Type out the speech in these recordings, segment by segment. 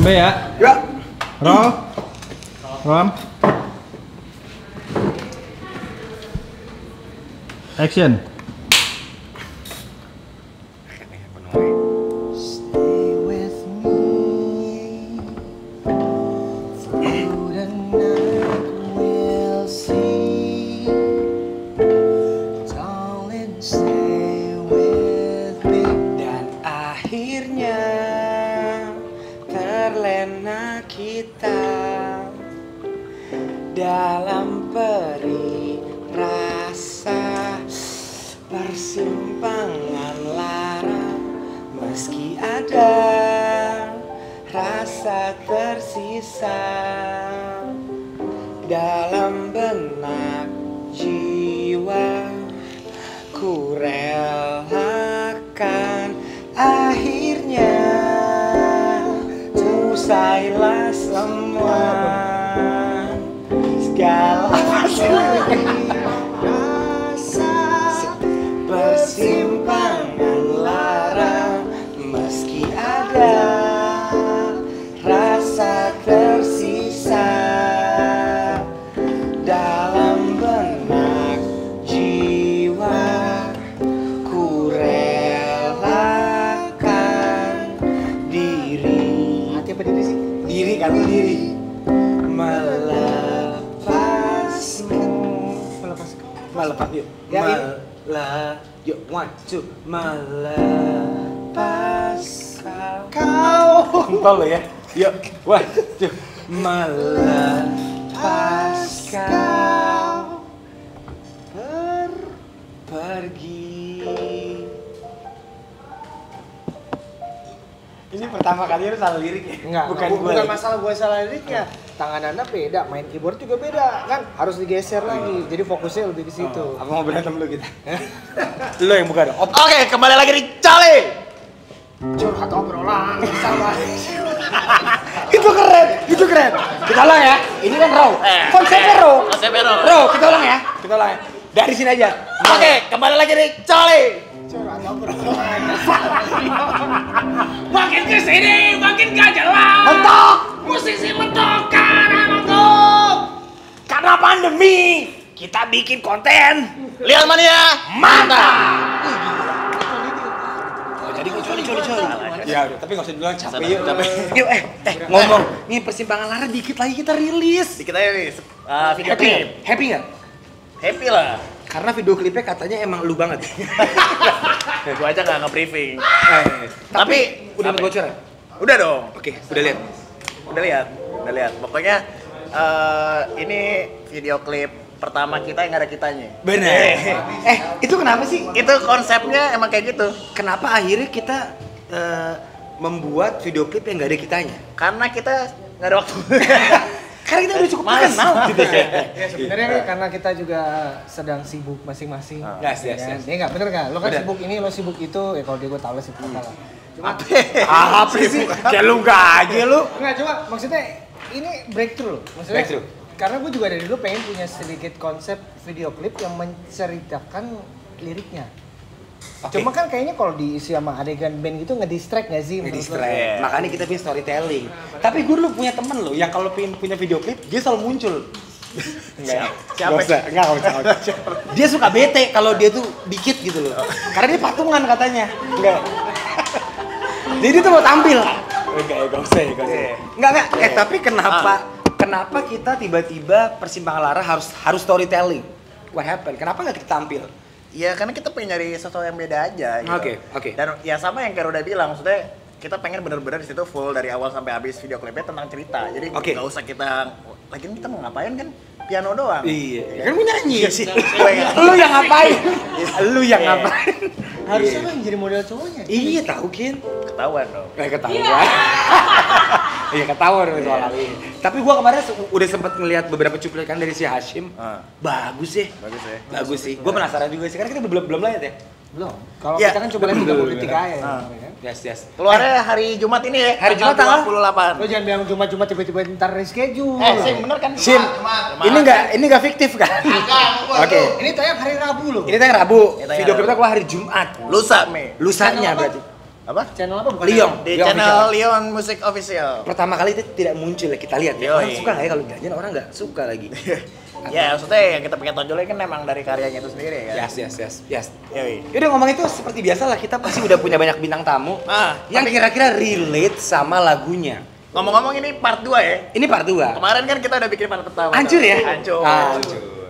B ya. Ya. Roll. Rom. Action. Stay with me through the night, we'll see. Darling, stay with me. Dan akhirnya terlena kita dalam peri rasa persimpangan lara. Meski ada rasa tersisa dalam benak jiwa, ku relakan akhirnya usailah semua segala rasa persimpangan lara. Meski ada rasa tersisa dalam benak jiwa, ku relakan diri. Hati apa diri sih? Diri kan, diri. Melepasmu. Melepas yuk. Ya, yuk, 1, 2. Melepas kau. Kontol lo ya. Yuk, 1, 2. Melepas kau pergi. Ini pertama kali lu salah lirik ya? Enggak, bukan masalah gue salah liriknya. Tangan Anda beda, main keyboard juga beda, kan harus digeser lagi. Jadi fokusnya lebih ke situ. Apa mau berantem lu kita? Lu yang buka dong. Oke, kembali lagi di Cali. Curhat obrolan bersama. Itu keren, itu keren. Kita ulang ya. Ini kan raw. Konsepnya raw. Raw, kita ulang ya. Kita ulang ya. Dari sini aja. Oke, kembali lagi di Cali. Curhat obrolan. Makin kesini makin gak jelas. Mentok. Musisi mentok karena mentok. Karena pandemi, kita bikin konten Lihat mania mantap. Jadi coli. Ya udah, tapi nggak usah dibilang capek yuk. Yuk, ngomong. Nih persimpangan lara dikit lagi kita rilis. Dikit aja nih, video Happy, klip. happy nggak? Happy lah. Karena video klipnya katanya emang lu banget. Gua aja nggak nge-briefing. Tapi udah Tapi- bocoran? Udah dong. Oke, udah lihat. Udah lihat. Pokoknya ini video klip pertama kita yang ada kitanya. Bener. Itu kenapa sih? Itu konsepnya emang kayak gitu. Kenapa akhirnya kita membuat video klip yang gak ada kitanya? Karena kita nggak ada waktu. Karena kita udah cukup Males. terkenal gitu ya. Ya sebenarnya karena kita juga sedang sibuk masing-masing. Yes. Ya enggak bener enggak? Lo kan Bener. sibuk ini, lo sibuk itu. Ya kalau dia gue tahu sih salah. Cuma Apa sih? Kayak lu gak aja lu. enggak, cuma maksudnya ini breakthrough loh. Maksudnya Breakthrough. karena gue juga dari dulu pengen punya sedikit konsep video klip yang menceritakan liriknya. Oke. Cuma kan kayaknya kalau diisi sama adegan band gitu nge-distract nggak sih? menurut lo? Distract. Makanya kita punya storytelling. Tapi gue dulu punya temen loh yang kalau pengen punya video klip dia selalu muncul. Enggak. Siapa? Enggak usah. Dia suka bete kalau dia tuh dikit gitu loh. Karena dia patungan katanya. Enggak. Jadi dia tuh mau tampil. Enggak usah. Enggak. Tapi kenapa kita tiba-tiba persimpangan lara harus storytelling? What happened? Kenapa nggak kita tampil? Ya karena kita pengen nyari sesuatu yang beda aja gitu. Oke. Dan ya sama yang Karo udah bilang, maksudnya kita pengen bener-bener di situ full dari awal sampai habis video klipnya tentang cerita. Jadi Oke. nggak usah kita lagian kita mau ngapain kan piano doang. Iya. Kan gue nyanyi. sih. Lu yang ngapain? Lu yang Iya. ngapain? Harusnya lo yang jadi model cowoknya. Iya tahu Kin. Ketahuan dong. Ketahuan. Iya ketahuan soal hal ini. Tapi gua kemarin udah sempet ngeliat beberapa cuplikan dari si Hashim. Bagus ya. Bagus sih. Gua penasaran juga sih karena kita belum lihat ya. Belum. Kalau Ya, kita kan coba lihat 30 detik aja. Yes. Keluarnya hari Jumat ini ya. Hari Jumat tanggal 28. Lo jangan bilang cuma tiba-tiba ntar reschedule. Sim, bener kan? Sim, ini nggak fiktif kan? Oke. Ini tayang hari Rabu loh. Ini tayang Rabu. Ini tayang Video Rabu. klipnya keluar hari Jumat. Lusa, Me. Lusanya berarti. Apa? Channel apa bukan? Liong. Di Liong channel Official. Leon Music Official. Pertama kali itu tidak muncul ya, kita lihat ya. Orang Yoi. suka nggak ya kalau jajan, orang nggak suka lagi. Ya, maksudnya yang kita pengen tonjolin kan memang dari karyanya itu sendiri kan. Yes. Yoi. Yaudah ngomong itu seperti biasa lah, kita pasti udah punya banyak bintang tamu yang kira-kira relate sama lagunya. Ngomong-ngomong ini part 2 ya. Ini part 2. Kemarin kan kita udah bikin part pertama. Hancur ya? Hancur.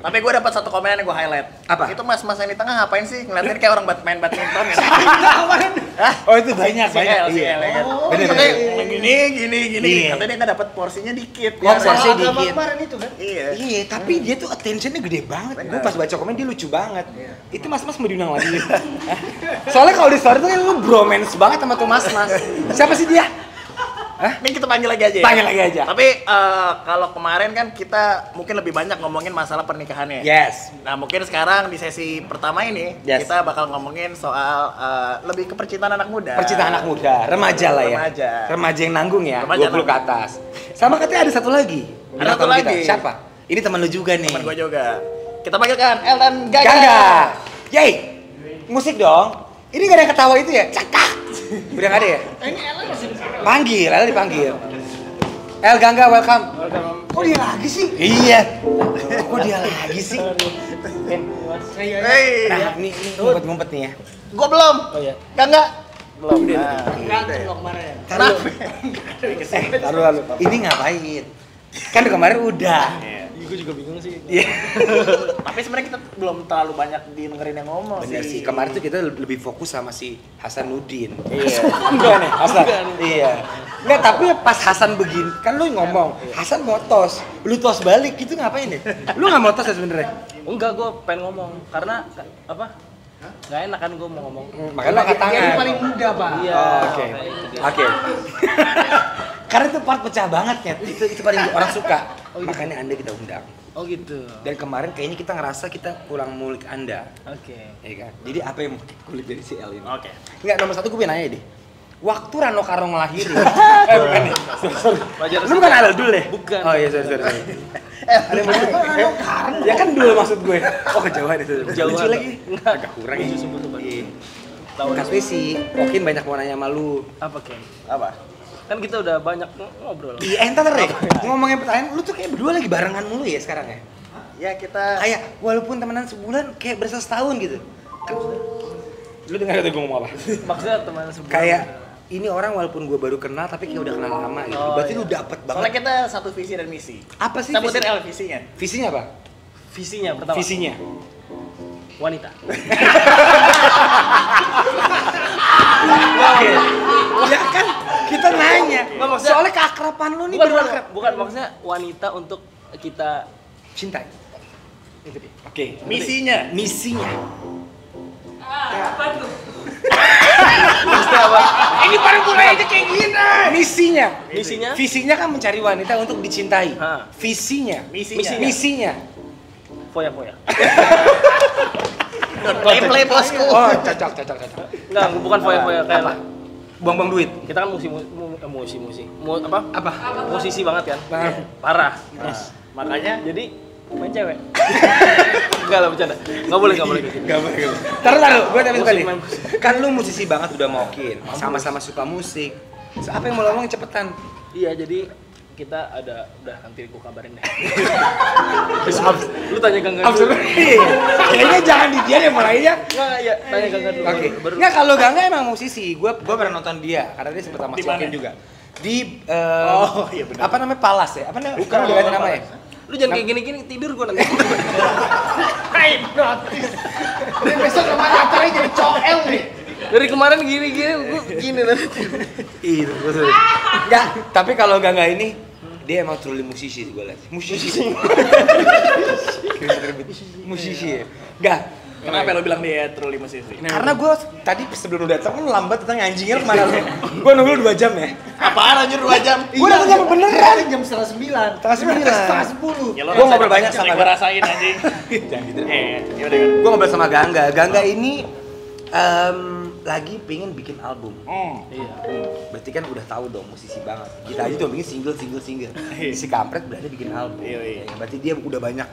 Tapi gue dapat satu komen yang gue highlight. Apa? Itu mas-mas yang di tengah ngapain sih? Ngeliatin kayak orang main badminton ya? Hah? Oh itu banyak. Si L, Iya. ya kan? Bener, Katanya bener. gini. Iya. Katanya dia nggak dapat porsinya dikit. Oh, Ya, porsi Sama agama dikit. kemarin itu kan? Iya. Iya, tapi dia tuh attentionnya gede banget. Gue pas baca komen dia lucu banget. Itu mas-mas mau diundang lagi. Soalnya kalau di story tuh kan lu bromance banget sama tuh mas-mas. Siapa sih dia? Ini kita panggil lagi aja ya? Panggil lagi aja. Tapi kalau kemarin kan kita mungkin lebih banyak ngomongin masalah pernikahannya. Yes. Nah mungkin sekarang di sesi pertama ini Yes. kita bakal ngomongin soal lebih ke percintaan anak muda. Percintaan anak muda, remaja lah ya. Remaja. Remaja yang nanggung ya, Remaja 20 ke atas. Sama katanya ada satu lagi. Ada Bintang satu tamu kita. lagi. Siapa? Ini teman lu juga nih. Temen gue juga. Kita panggilkan El dan Gaga. Gangga. Yey. Musik dong. Ini gak ada yang ketawa itu ya? Cakak. Udah gak ada ya? Ini Ella masih Panggil, ada dipanggil. El Gangga, welcome. kok dia lagi sih? Iya. Kok dia lagi sih? Hey. Nah, ini ngumpet-ngumpet nih ya. Gue belum. Oh iya. Gak. Belum. Berantem lo kemarin. Kenapa? Taruh lalu. Ini ngapain? Kan kemarin udah. Gue juga bingung sih. Iya. Tapi sebenarnya kita belum terlalu banyak dengerin yang ngomong Bener sih. sih. Kemarin tuh kita lebih fokus sama si Hasanuddin. Iya. Enggak nih, Hasan. Iya. Enggak, tapi pas Hasan begini, kan lu ngomong, Hasan mau tos, lu tos balik gitu ngapain deh? Lu nggak mau tos ya sebenarnya? Enggak, gue pengen ngomong karena apa? Gak enak kan gue mau ngomong. Makanya lu angkat tangan. Dia paling muda, Pak. Iya. Oh, oke. kayak itu dia. Oke. Karena itu part pecah banget ya. Itu paling orang suka. Makanya Anda kita undang. Oh gitu. Dan kemarin kayaknya kita ngerasa kita kurang mulik Anda. Oke. Ya kan? Jadi apa yang mau kulik dari si El ini? Oke. Enggak, nomor satu gue pengen nanya deh. Waktu Rano Karno ngelahirin. Bukan nih. Sorry. Lu bukan Adel dulu deh? Bukan. Oh iya, sorry. Ada yang mau Rano Karno. Ya kan dulu maksud gue. Oh kejauhan itu. Kejauhan. Lucu lagi. Agak kurang ya. Iya. Katanya sih, Okin banyak mau nanya sama lu. Apa Ken? Apa? Kan kita udah banyak ngobrol. Iya, entar deh. Ngomongin pertanyaan, lu tuh kayak berdua lagi barengan mulu ya sekarang ya? Ya kita Kayak walaupun temenan sebulan kayak berasa setahun gitu. Kan, lu dengar kata gue ngomong apa? Maksudnya teman sebulan. Kayak ini orang walaupun gue baru kenal tapi kayak udah kenal lama gitu. Oh, Berarti iya. lu dapet soalnya banget. kita satu visi dan misi. Apa sih Sebutin visi? L visinya. Visinya apa? visinya pertama. Visinya. Wanita. Oke. Ya kan kita nanya. Nggak, maksudnya- Soalnya keakraban lu nih Bukan, baru bukan, akrab. bukan maksudnya wanita untuk kita Cintai. Itu dia. Oke. Misinya. Misinya. maksudnya apa? Ini baru mulai aja kayak gini. Misinya. Misinya? Visinya kan mencari wanita untuk dicintai. Ha. Visinya. Misinya. Misinya. Foya-foya. Play bosku. Oh, cocok. Enggak, bukan foya-foya kayak Apa? Buang-buang duit. kita kan apa? Musisi banget kan? Nah. Parah. Makanya Jadi main cewek. Enggak lah bercanda. Enggak boleh kayak gitu. Gak boleh. Taruh, gue tanya sekali. Main musik. Kan lu musisi banget udah mau Okin. Sama-sama suka musik. So, apa yang mau lo ngomongin cepetan? Iya, jadi kita udah nanti gue kabarin deh. Lu tanya Gangga dulu. Kayaknya jangan di dia yang mulainya. Enggak, ya, tanya Gangga dulu. Oke. Baru. Nggak, kalau Gangga emang musisi. Gue pernah nonton dia karena dia sempat sama Di si Okin mana? juga. Di Oh, iya benar. apa namanya Palas ya? Apa namanya? Bukan udah ganti namanya. Lu jangan kayak gini-gini tidur gua nanti. Dia besok namanya acaranya jadi coel nih. Dari kemarin gini-gini gua gini nanti. Iya, betul. Enggak, tapi kalau Gangga ini dia emang truly musisi gue lihat. Musisi. Musisi ya. Enggak. kenapa lo bilang dia truly musisi? Karena gue tadi sebelum lu datang lu lambat datang anjingnya lu kemana lu? Gue nunggu lu 2 jam ya. Apaan anjir 2 jam? Gue datang jam beneran. Jam 8:30. Setengah 10. Ya, lo Gue ngobrol rasain banyak yang sama gue rasain anjing. Jangan gitu. Yaudah. Gue ngobrol sama Gangga. Gangga ini lagi pengen bikin album. Iya. Berarti kan udah tahu dong musisi banget. Kita aja tuh bikin single. Si Kampret berarti bikin album. Iya. Ya, berarti dia udah banyak.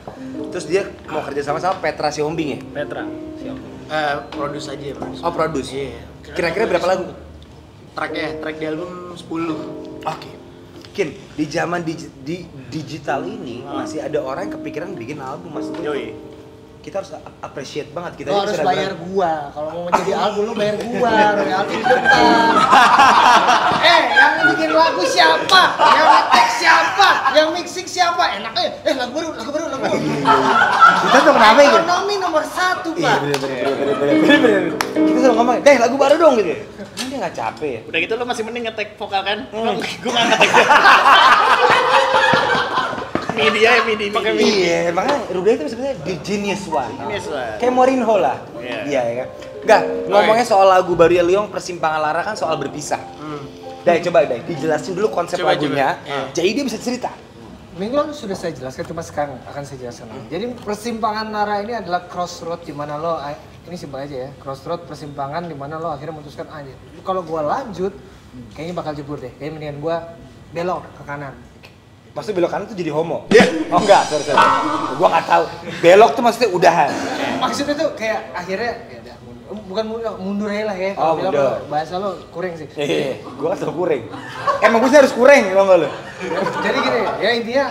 Terus dia mau kerja sama Petra Sihombing ya? Petra. Siap. Produce aja ya, produce. Oh, produce. Iya. Kira-kira berapa lagu? track di album 10. Oke. Kin, di zaman digital ini masih ada orang yang kepikiran bikin album Mas. Yoi. Kita harus appreciate banget kita Lo harus bisa bayar berani. gua. Kalau mau menjadi album lo bayar gua, royalti di depan. Yang bikin lagu siapa? Yang ngetek siapa? Yang mixing siapa? Enak aja. Lagu baru. Kita tuh kenapa ya? Ekonomi nomor 1, Iya Pak. bener. Kita selalu ngomong, deh lagu baru dong gitu. Kan dia nggak capek ya. Udah gitu lu masih mending nge-tag vokal kan? Gue nggak nge-tag. Midi. Iya, makanya Ruben itu sebenarnya the genius one. Genius one. Kayak Mourinho lah. Iya. Iya ya kan. Enggak, ngomongnya soal lagu baru Liong Persimpangan Lara kan soal berpisah. Coba dijelasin dulu konsep Coba. lagunya. Iya. Jadi dia bisa cerita. Minggu lalu sudah saya jelaskan, cuma sekarang akan saya jelaskan lagi. Jadi persimpangan Nara ini adalah crossroad di mana lo, ini simpel aja ya, crossroad persimpangan di mana lo akhirnya memutuskan aja. Kalau gua lanjut, kayaknya bakal jebur deh. Kayaknya mendingan gua belok ke kanan. Maksudnya belok kanan tuh jadi homo? Oh enggak, sorry. Gua nggak tahu. Belok tuh maksudnya udahan. Maksudnya tuh kayak akhirnya ya udah, bukan mundur aja lah ya. Oh, Kalau bilang mundur. bahasa lo kuring sih. Gua asal kuring. Emang gue harus kuring, tau nggak lo? Jadi gini, ya intinya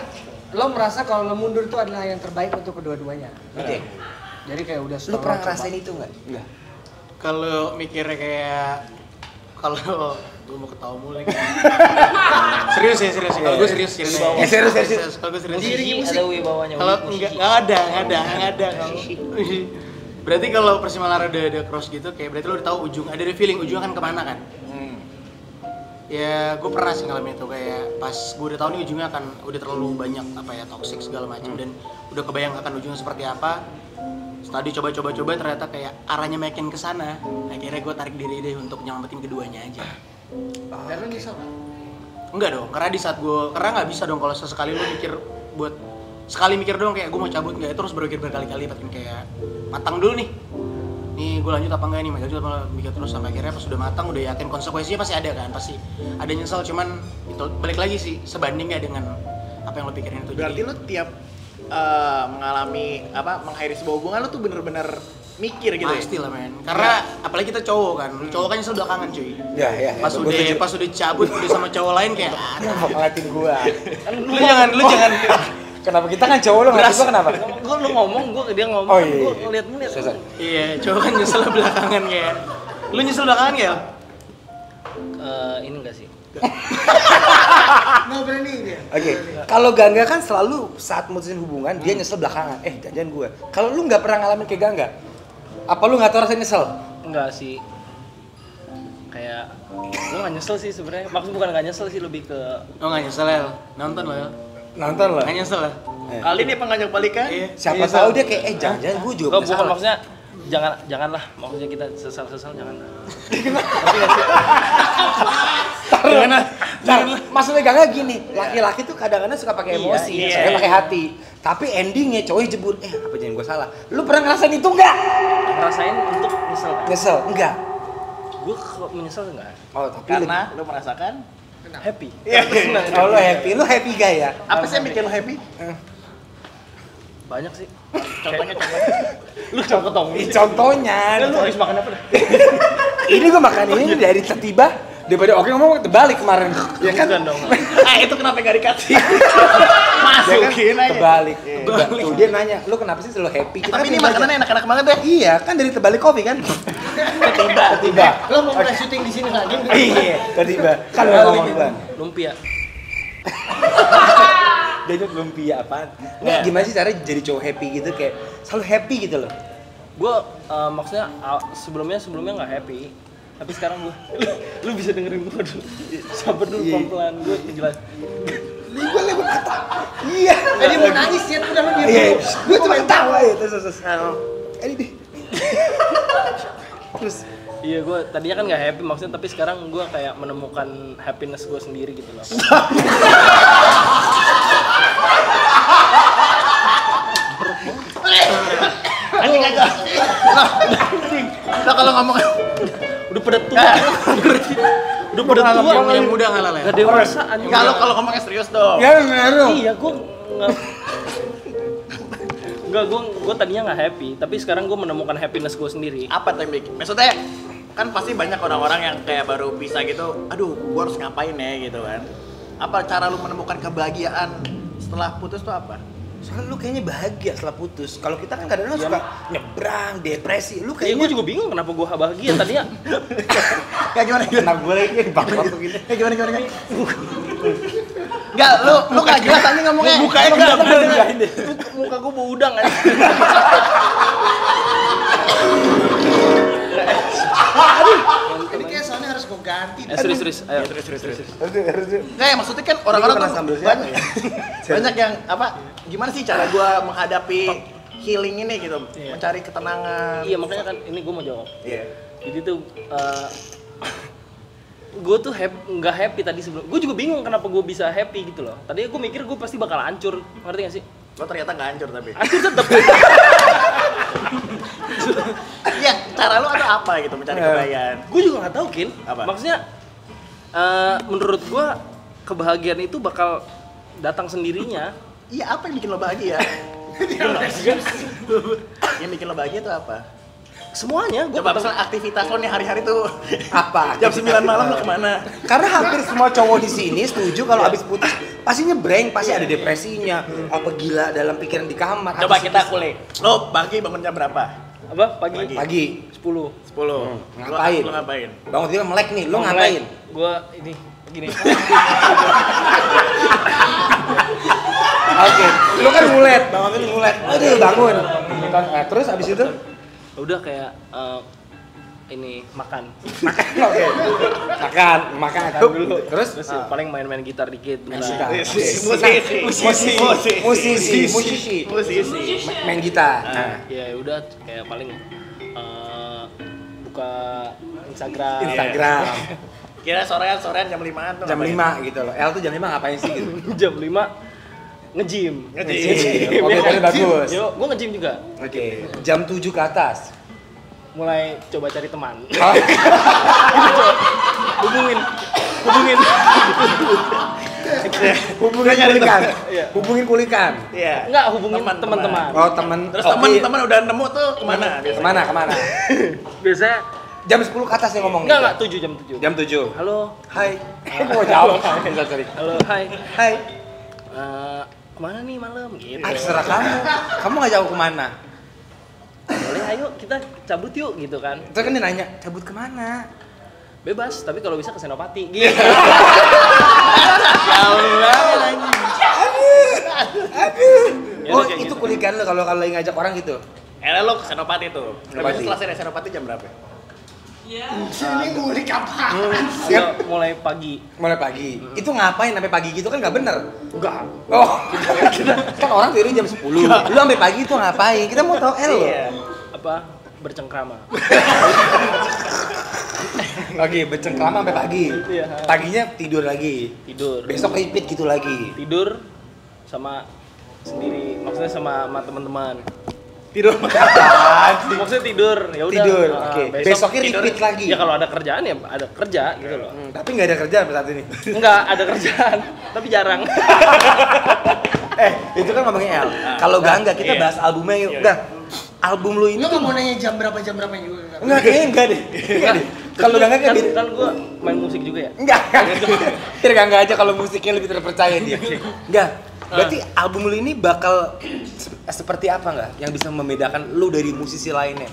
lo merasa kalau lo mundur itu adalah yang terbaik untuk kedua-duanya. Oke. Jadi kayak udah Lu pernah ngerasain itu nggak? Enggak. Kalau mikirnya kayak kalau gue mau ketawa mulai kan. serius. Kalau gue serius. Serius. Kalau gue serius. Ada wibawanya. Kalau nggak ada. Berarti kalau Persimpangan udah ada cross gitu, kayak berarti lo udah tahu ada feeling ujung akan kemana kan? Ya, gue pernah sih ngalamin itu kayak pas gue udah tahu nih ujungnya akan udah terlalu banyak toxic segala macam dan udah kebayang akan ujungnya seperti apa. Tadi coba ternyata kayak arahnya makin ke sana. Akhirnya gue tarik diri deh untuk nyelamatin keduanya aja. Dan lo nyesel nggak? Enggak dong, karena nggak bisa dong kalau sesekali lu mikir buat sekali mikir doang kayak gue mau cabut nggak, terus berpikir berkali-kali kayak matang dulu nih gue lanjut apa enggak nih, lanjut apa mikir terus sampai akhirnya pas sudah matang udah yakin konsekuensinya pasti ada kan, pasti ada nyesel, cuman itu balik lagi sih sebanding nggak dengan apa yang lo pikirin itu. Berarti lu tiap mengalami mengakhiri sebuah hubungan lu tuh bener-bener mikir gitu pasti lah men, karena apalagi kita cowok kan, cowok kan nyesel belakangan cuy. Ya. Pas udah cabut udah sama cowok lain kayak ngeliatin gua. lu jangan Kenapa kita kan cowok, lo ngeliatin gua kenapa? Lu ngomong, dia ngomong, Oh, iya. gua ngeliat. iya, cowok kan nyesel belakangan kayak. Lu nyesel belakangan ya? Ini enggak sih. Nggak berani dia. Oke, kalau Gangga kan selalu saat mutusin hubungan dia nyesel belakangan. Jangan gue. Kalau lu nggak pernah ngalamin kayak Gangga, apa lu nggak tahu rasanya nyesel? Enggak sih. Kayak lu nggak nyesel sih sebenarnya. Maksud bukan nggak nyesel sih, lebih ke Oh nggak nyesel ya? Nonton lo ya? Nonton lah. Nggak nyesel ya? Kali ini apa ngajak balikan? Iya. Siapa tahu dia kayak jangan gue juga Enggak, punya bukan salah. maksudnya janganlah, maksudnya kita sesal janganlah. Maksudnya Gangga gini, laki-laki tuh kadang-kadang suka pakai emosi, saya pakai hati. Tapi endingnya cowoknya jebur, apa jangan gue salah. Lu pernah ngerasain itu nggak? Ngerasain untuk nyesel. Nyesel? Enggak. Gue menyesal enggak? Oh, tapi Karena lu merasakan Happy. oh, lu happy guy ya? apa sih yang bikin lu happy? Banyak sih. Contohnya. Lu coba ketemu. Contohnya. Lu habis makan apa dah? Ini gue makan ini dari tiba daripada oke ngomong terbalik kemarin. Ya kan? Bukan dong. Itu kenapa nggak dikasih? Masukin aja. Terbalik. Tuh dia nanya, lu kenapa sih selalu happy? Kita Tapi kan ini belajar. makanannya enak-enak banget deh. Iya, kan dari terbalik kopi kan? Tiba. Lo mau mulai syuting di sini lagi? Iya, tiba. Kan lu ngomong Bang. Lumpia. Dia lumpia apaan? Nggak, gimana sih cara jadi cowok happy gitu, kayak selalu happy gitu loh. Gue maksudnya sebelumnya nggak happy, tapi sekarang gue lu bisa dengerin gue dulu, sabar dulu pelan-pelan, gue jelas. Gue lewat kata. Iya. Dia mau nangis ya, udah lo Iya. diam. Gue cuma tawa ya terus. Ini deh. Terus Iya, gue tadinya kan nggak happy maksudnya, tapi sekarang gue kayak menemukan happiness gue sendiri gitu loh. Anjing aja. Nah kalau ngomong Udah pada tua, udah pada tua. Yang muda nggak lah ya? Gak dewasa anjing. kalau ngomongnya serius dong. ya ngaruh. Iya, gue gue tadinya nggak happy, tapi sekarang gue menemukan happiness gue sendiri. Apa tuh yang bikin? Maksudnya kan pasti banyak orang-orang yang kayak baru bisa gitu, aduh gua harus ngapain ya gitu kan. Apa cara lu menemukan kebahagiaan setelah putus tuh apa? Soalnya lu kayaknya bahagia setelah putus. Kalau kita kan kadang-kadang suka nyebrang, depresi. Lu Iya, kayaknya gue juga bingung kenapa gue bahagia tadinya. ya gimana? Kenapa gue lagi bakal begini? Ya gimana? Enggak, lu enggak jelas aja ngomongnya. Mukanya Lu enggak nggak bener. deh. Muka gue bau udang aja. Ini kayak soalnya harus gue ganti. Serius. Ayo. Enggak ya, maksudnya kan orang-orang Ini tuh pernah sambil siapa banyak, banyak yang apa? Gimana sih cara gua menghadapi healing ini gitu, mencari ketenangan. Iya, makanya kan ini gue mau jawab. Iya. Jadi tuh gue tuh nggak happy tadi sebelum. Gue juga bingung kenapa gue bisa happy gitu loh. Tadi gue mikir gue pasti bakal hancur, ngerti gak sih? Lo ternyata nggak hancur tapi. Hancur tetep. Iya, cara lu ada apa gitu mencari kebahagiaan? Gue juga nggak tahu Kin. Apa? Maksudnya menurut gue kebahagiaan itu bakal datang sendirinya. Iya, apa yang bikin lo bahagia? Yang bikin lo bahagia itu apa? Semuanya. Gue Coba misalnya aktivitas lo nih hari-hari tuh apa? jam 9 malam lo kemana? Karena hampir semua cowok di sini setuju kalau abis putus pasti nyebreng, pasti ada depresinya, apa gila dalam pikiran di kamar. Coba habis kita putus. kulik. Lo pagi bangun jam berapa? apa pagi? Pagi 10. 10. Ngapain? Lo ngapain? bangun tidur melek nih, lo ngapain? Gue ini gini. Oke, lo kan ngulet, bangun tidur ngulet. Aduh, bangun. Terus abis itu Udah kayak ini makan. oke. Makan dulu. Terus Paling main-main gitar dikit. Main Bentar. gitar. Musisi. Main gitar. Nah, Ya udah kayak paling buka Instagram. Instagram. Kira sorean jam 5-an tuh Jam ngapain? 5 gitu loh. L tuh jam 5 ngapain sih gitu? Jam 5 nge-gym. Nge-gym. Oke, tadi bagus. Yuk, gua nge-gym juga. Oke, jam 7 ke atas. Mulai coba cari teman. Oh. Hubungin. Hubungin kulikan. Iya. Hubungin kulikan. Iya. Enggak, hubungin Teman-teman. teman-teman. Oh, temen. Terus Oke. teman-teman udah nemu tuh kemana? biasanya? Kemana? Biasanya Jam 10 ke atas nih ngomong. enggak 7 jam 7. Jam 7. Halo. Hai. Aku mau jawab. Sorry. Halo, hai. Hai. Kemana nih malam? Gitu. Terserah kamu. Kamu nggak jauh kemana? Boleh, ayo kita cabut yuk gitu kan. Terus kan dia nanya, cabut kemana? Bebas, tapi kalau bisa ke Senopati. Gitu. Ya Oh, udah, kayak itu gitu. kulikan lo kalau lagi ngajak orang gitu. Lo ke Senopati tuh. Senopati. Setelah dari Senopati jam berapa? Ini ngulik apa? Ayo, mulai pagi. Mulai pagi. Itu ngapain sampai pagi gitu kan nggak bener. Enggak. Oh, kan orang tidur jam 10. Lu sampai pagi itu ngapain? Kita mau tahu L. Iya. Apa? Bercengkrama. Oke, bercengkrama sampai pagi. Iya. Paginya tidur lagi. Tidur. Besok repeat gitu lagi. Tidur sama sendiri. Maksudnya sama teman-teman. Tidur apaan sih? Maksudnya tidur. Ya udah. Tidur. Ah, Oke. Besoknya repeat lagi. Ya kalau ada kerjaan ya ada kerja gitu loh. Tapi nggak ada kerjaan saat ini. Enggak, ada kerjaan, tapi jarang. Itu kan ngomongin L. Kalau enggak kita bahas albumnya yuk. Udah. Album lu ini Lu tuh nggak mau nanya jam berapa juga? enggak kayaknya enggak deh. Kalau enggak kan, kayak kan gue main musik juga ya. enggak. Biar enggak aja kalau musiknya lebih terpercaya dia. Enggak. Berarti album lu ini bakal seperti apa enggak yang bisa membedakan lu dari musisi lainnya?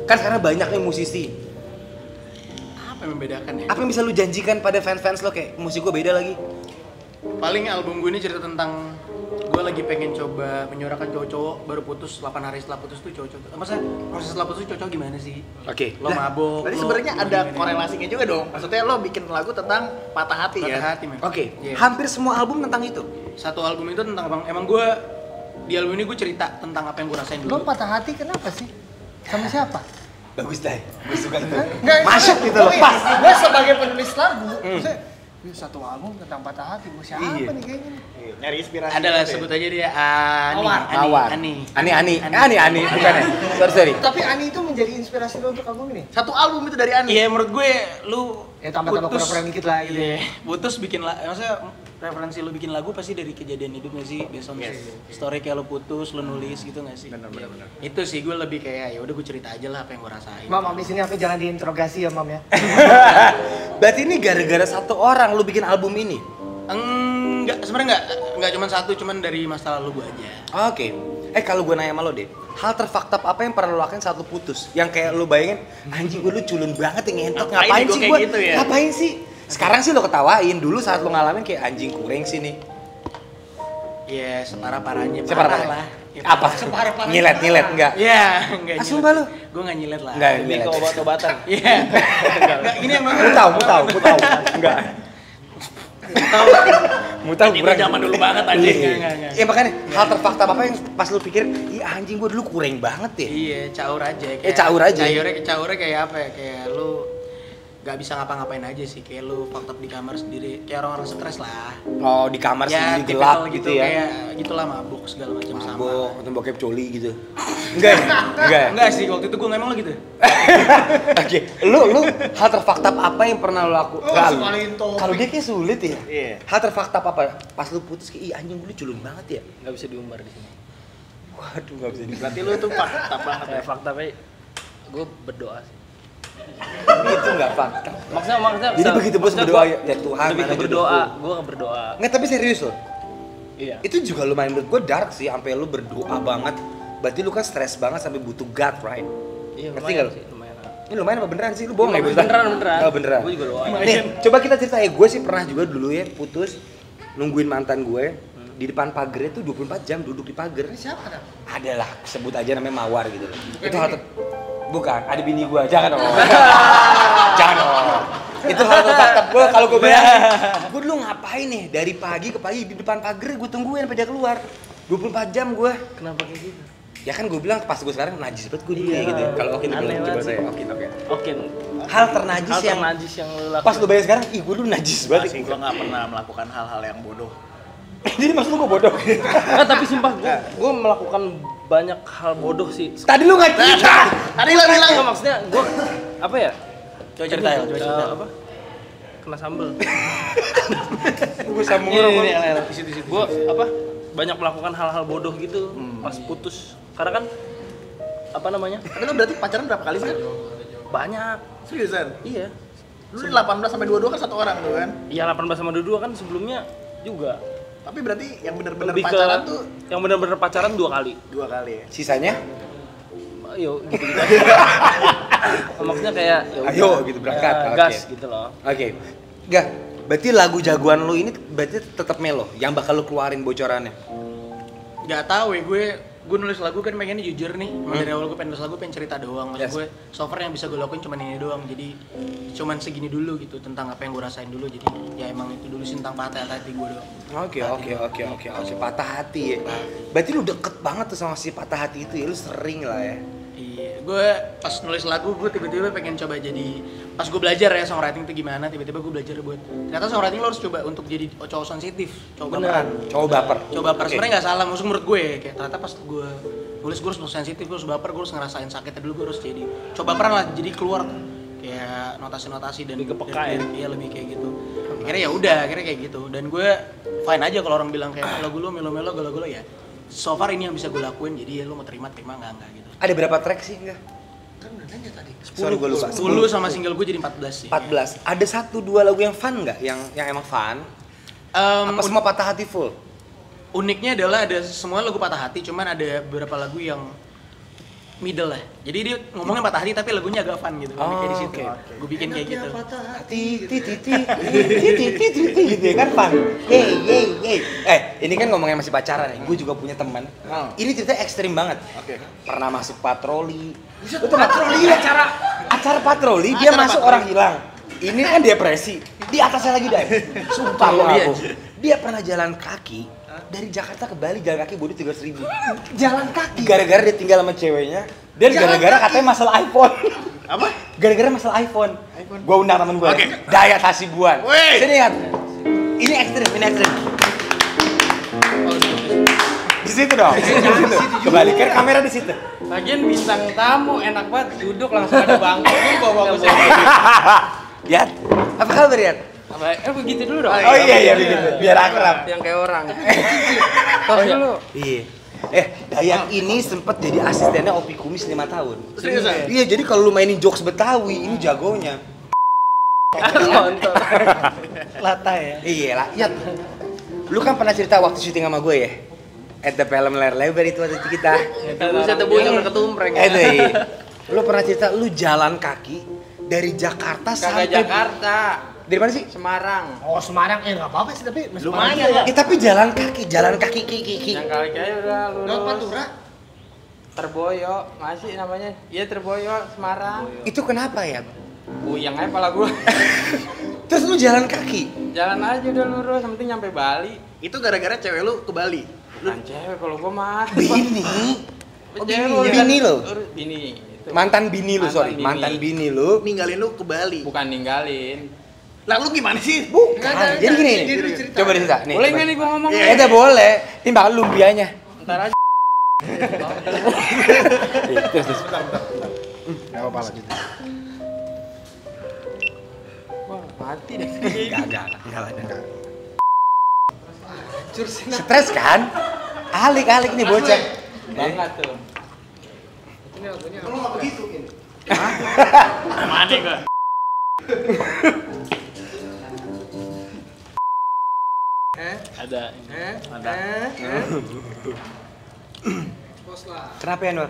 Kan sekarang banyak nih musisi. Apa yang membedakan ya? Apa yang bisa lu janjikan pada fans-fans lo kayak musik gua beda lagi? Paling album gue ini cerita tentang gue lagi pengen coba menyuarakan cowok-cowok baru putus 8 hari setelah putus tuh cowok-cowok. Maksudnya proses setelah putus tuh cowok gimana sih? Oke. Lo mabok. Berarti lo sebenarnya ada gimana? korelasinya juga dong. Maksudnya lo bikin lagu tentang patah hati Patah ya? hati men. Oke. Iya. Hampir semua album tentang itu. Satu album itu tentang emang gue di album ini gue cerita tentang apa yang gue rasain Lo dulu. patah hati kenapa sih? Sama siapa? Bagus deh. Gue suka itu. Nggak, Masuk gitu loh. Pas. Gue sebagai penulis lagu, maksudnya, ini satu album tentang patah hati, gue siapa Iya. nih kayaknya? Nyari inspirasi. Ada lah gitu ya? sebut aja dia Mawar. Ani. Bukan ya? Sorry. Tapi Ani itu menjadi inspirasi lo untuk album ini? Satu album itu dari Ani. Iya menurut gue lu Ya tambah-tambah putus- kurang-kurang dikit lah gitu. Iya, putus bikin lah, maksudnya referensi lu bikin lagu pasti dari kejadian hidup nggak sih? Based on story kayak lu putus, lu nulis gitu nggak sih? Bener. Itu sih gue lebih kayak ya udah gue cerita aja lah apa yang gue rasain. Mam, di sini aku jangan diinterogasi ya, Mam ya. Berarti ini gara-gara satu orang lu bikin album ini? Enggak, sebenarnya enggak cuma satu, cuman dari masa lalu gue aja. Oke. Kalau gue nanya sama lo deh, hal terfakta apa yang pernah lo lakuin saat lo putus? Yang kayak lo bayangin, anjing gue lu culun banget yang ngentot, ngapain gue sih kayak gue? gitu ya? Ngapain sih? Sekarang sih lo ketawain, dulu saat lo ngalamin kayak anjing kurang sih nih. Ya separah-parahnya. Separah-parah lah. Ya, apa? Separah-parahnya. Nyilet enggak? Iya, enggak. Sumpah lu? Gue enggak nyilet lah. Enggak Lebih nyilet. ke obat-obatan. Iya. Enggak, ini emang Mu tahu. Enggak. Mu tahu Itu zaman dulu banget anjing. Enggak. Ya makanya hal terfakta apa yang pas lu pikir, ih anjing gue dulu kurang banget ya. Iya, caur aja Caur aja. Caurnya kayak apa ya? Kayak lu gak bisa ngapa-ngapain aja sih, kayak lu fucked up di kamar sendiri, kayak orang-orang stres lah. Oh, di kamar Ya, sendiri gelap tipikal gitu ya. Kayak gitulah, mabuk segala macam sama. Mabok, nonton bokep coli gitu. Enggak ya? Enggak sih, waktu itu gue emang lo gitu. Oke, lu hal terfakta apa yang pernah lu lakukan? sekalian topik. Kalau dia kayak sulit ya. Iya. Hal terfakta apa? Pas lu putus kayak, ih anjing gue culun banget ya. Nggak bisa diumbar di sini. Waduh, enggak bisa dibilang. Berarti lu tuh fakta banget ya. Kayak fakta gue berdoa sih. Itu enggak fakta. Maksudnya Jadi begitu bos maksudnya berdoa gua ya Tuhan. lebih mana ke berdoa, jodohku. gue nggak berdoa. Nggak, tapi serius loh. Iya. Itu juga lumayan menurut gue dark sih, sampai lu berdoa banget. Berarti lu kan stres banget sampai butuh God, right? Iya, Ngerti lumayan nggak lu? sih, lumayan. Ini lumayan apa beneran sih? Lu bohong ya? Beneran. Oh, beneran. Gue juga doa. Nih, coba kita cerita ya. Gue sih pernah juga dulu ya putus, nungguin mantan gue di depan pagar itu 24 jam duduk di pagar. Siapa dah? Adalah, sebut aja namanya Mawar gitu loh. Itu hal bukan, ada bini gue. Jangan dong. Jangan dong. Itu hal terfakta gue kalau gue bayangin. Gue dulu ngapain nih? Dari pagi ke pagi di depan pagar gue tungguin sampai dia keluar. 24 jam gue. Kenapa kayak gitu? Ya kan gue bilang pas gue sekarang najis banget gue dulu ya gitu. Kalau Okin Aneh bilang coba banget saya sih. Okin. Oke. Hal ternajis Hal yang ternajis yang lu lakukan. pas lu bayar sekarang, ih gue dulu najis banget. Masih gue nggak pernah melakukan hal-hal yang bodoh. Jadi maksud lu gue bodoh? Nggak, tapi sumpah gue melakukan banyak hal bodoh sih. Tadi lu nggak cerita. Tadi lo bilang Nggak, maksudnya gue apa ya? Coba cerita ya, coba cerita. Apa? Kena sambel. Gue sambung Gue apa? Banyak melakukan hal-hal bodoh gitu pas putus. Karena kan apa namanya? Tapi lo berarti pacaran berapa kali sih? Banyak. Seriusan? Iya. Lu 18 sampai 22 kan satu orang tuh kan? Iya 18 sama 22 kan sebelumnya juga. Tapi berarti yang bener-bener Lebih ke pacaran tuh yang benar-benar pacaran 2 kali. 2 kali ya? Sisanya? Ayo gitu. Maksudnya kayak ya udah, Ayo, gitu, berangkat. ya, Oke. gas gitu loh. Oke. Enggak, berarti lagu jagoan lu ini berarti tetap Melo yang bakal lu keluarin bocorannya. Gak tahu ya, gue nulis lagu kan pengennya jujur nih. Dari awal gue pengen nulis lagu, pengen cerita doang. Maksud Yes. gue, so far yang bisa gue lakuin cuman ini doang. Jadi cuman segini dulu gitu tentang apa yang gue rasain dulu. Jadi ya emang itu dulu sih tentang patah hati gue doang. Oke. Patah hati ya. Berarti lu deket banget tuh sama si patah hati itu ya, lu sering lah ya. Iya, gue pas nulis lagu gue tiba-tiba pengen coba jadi, pas gue belajar ya songwriting itu gimana, tiba-tiba gue belajar buat ternyata songwriting lo harus coba untuk jadi cowok sensitif, cowok baperan. Cowok baper. Cowok baper sebenarnya nggak salah, maksud menurut gue kayak ternyata pas gue nulis gue harus sensitif, gue harus baper, gue harus ngerasain sakitnya dulu, gue harus jadi cowok baperan lah, jadi keluar kayak notasi-notasi dan Lebih ke peka ya? Iya lebih kayak gitu. Akhirnya ya udah, akhirnya kayak gitu dan gue fine aja kalau orang bilang kayak lagu lo melo-melo, lagu lo ya. So far ini yang bisa gue lakuin, jadi ya lo mau terima enggak gitu. Ada berapa track sih enggak? Kan udah nanya tadi. Sorry gue lupa. 10 sama single gue jadi 14 sih. 14. Ada 1-2 lagu yang fun nggak? Yang emang fun? Apa semua patah hati full? Uniknya adalah ada semua lagu patah hati, cuman ada beberapa lagu yang middle lah. Jadi dia ngomongnya patah hati tapi lagunya agak fun gitu. Uniknya di situ. oke. Gue bikin kayak gitu. Titi gitu ya kan fun. Hey. Ini kan ngomongnya masih pacaran ya. Gue juga punya teman. Ini ceritanya ekstrim banget. Oke. Pernah masuk patroli. Itu patroli acara patroli dia masuk patroli. orang hilang. Ini kan depresi. Di atasnya lagi dive. Sumpah lu aku. Dia pernah jalan kaki dari Jakarta ke Bali jalan kaki bodoh 300.000. Jalan kaki. Gara-gara dia tinggal sama ceweknya dan gara-gara katanya masalah iPhone. Apa? Gara-gara masalah iPhone. Gua undang temen gua. Oke. Dayat Hasibuan. Wih. Sini lihat. Ini ekstrim. Di situ dong. Di situ. Kebalikan kamera di situ. Lagian bintang tamu enak banget duduk langsung ada bangku bawa-bawa Yat, apa kabar Yat? Begitu dulu dong. Oh iya begitu. Biar akrab. Yang kayak orang. Tos dulu. Iya. Dayak ini sempet jadi asistennya Opi Kumis 5 tahun. Seriusan? Iya, jadi kalau lu mainin jokes Betawi, ini jagonya. Kontol. Lata ya? Iya, rakyat. Lu kan pernah cerita waktu syuting sama gue ya? At the film layar lebar itu ada kita. Buset tebunya berketumpreng. Iya. Lu pernah cerita lu jalan kaki dari Jakarta sampai Jakarta. Dari mana sih? Semarang. Oh Semarang, nggak apa-apa sih tapi Lumayan ya. Tapi jalan kaki kiki. Yang kali kayak udah lurus. Lewat Pantura. Terboyo, masih namanya. Iya Terboyo, Semarang. Itu kenapa ya? Buyang aja pala gua. Terus lu jalan kaki? Jalan aja udah lurus, yang penting nyampe Bali. Itu gara-gara cewek lu ke Bali. Bukan cewek kalau gua mah. Bini. Bini lo? Bini. Itu. Mantan bini lu, sorry. Mantan bini lu. Ninggalin lu ke Bali. Bukan ninggalin. Lah lu gimana sih? Bukan. Jadi gini. Coba dicerita nih. Boleh nggak nih gua ngomong? Ya udah boleh. Timbang lumpianya. Ntar aja. Terus. Enggak apa-apa lanjut. Wah, mati deh. Enggak. Stres kan? Alik nih bocah. Banget tuh. Ini lagunya Lu nggak begitu ini. Mati gua. Ada. Bos lah. Kenapa ya Nur?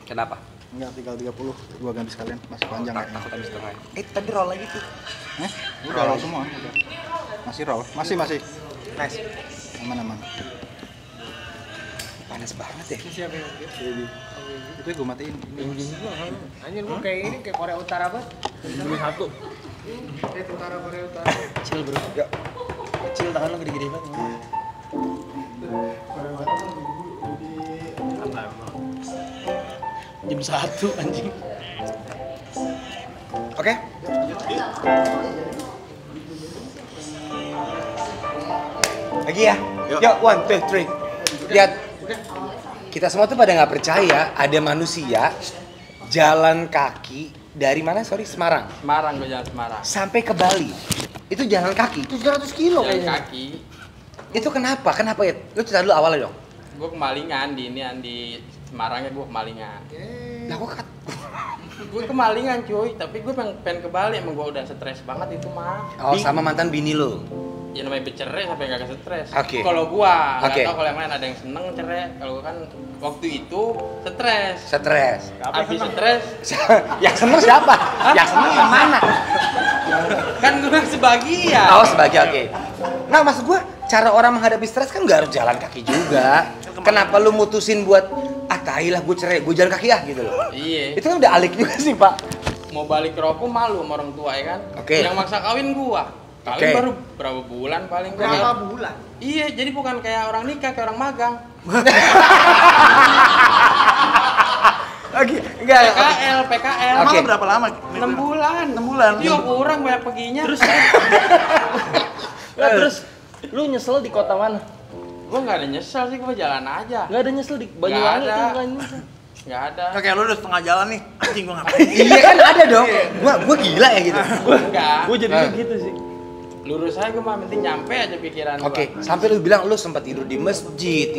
Kenapa? Enggak, tinggal 30. Gua ganti sekalian. Masih panjang kayaknya. Takut habis setengah. Tadi roll lagi tuh. Udah roll semua, udah. Masih roll. Masih. Nice. Aman. Panas banget ya. Siapa yang nge-give? Itu gua matiin. Anjir lu kayak ini kayak Korea Utara banget. Beli satu. Kayak Utara Korea Utara. Kecil bro. Ya. Kecil tangan lo gede-gede banget. Jam 1 anjing. Oke. Lagi ya. Yuk, 1, 2, 3. Lihat. Kita semua tuh pada nggak percaya ada manusia jalan kaki dari mana? Sorry, Semarang. Semarang gua jalan Semarang. Sampai ke Bali. Itu jalan kaki. 700 kilo Jalan kayaknya. kaki. Itu kenapa? Kenapa ya? Lu cerita dulu awalnya dong. Gua kemalingan di Semarangnya gua kemalingan. Lah kok Gue kemalingan cuy, tapi gue pengen ke Bali, emang gue udah stres banget itu mah. Oh, sama mantan bini lo. Ya namanya bercerai sampai gak stres. Oke. Kalau gua, Oke. nggak tahu kalau yang lain ada yang seneng cerai. Kalau gua kan waktu itu stres. Stres. Habis stres, Yang seneng siapa? Yang seneng yang mana? kan gue sebagian. Oh, sebagai oke. Nah, maksud gua cara orang menghadapi stres kan nggak harus jalan kaki juga. Kenapa lu mutusin buat tai lah gue cerai, gue jalan kaki gitu loh. Iya. Itu kan udah alik juga sih, Pak. Mau balik ke Ropo malu sama orang tua ya kan. Oke. Yang maksa kawin gua. Kawin Oke. baru berapa bulan paling. bulan? Iya, jadi bukan kayak orang nikah, kayak orang magang. Oke, enggak. PKL. Oke. Emang berapa lama? 6 bulan. 6 bulan. Iya, kurang banyak perginya. Terus lu nyesel di kota mana? Gua nggak ada nyesel sih, gua jalan aja. Nggak ada nyesel di Banyuwangi Nggak tuh ada. kan nyesel. Nggak ada. Oke, lu udah setengah jalan nih. Anjing gua ngapain? Iya kan ada dong. Gua gila ya gitu. Enggak. Gue jadi gitu sih. Lurus aja gua mah, penting nyampe aja pikiran gua. Oke, sampai lu bilang lu sempat tidur di masjid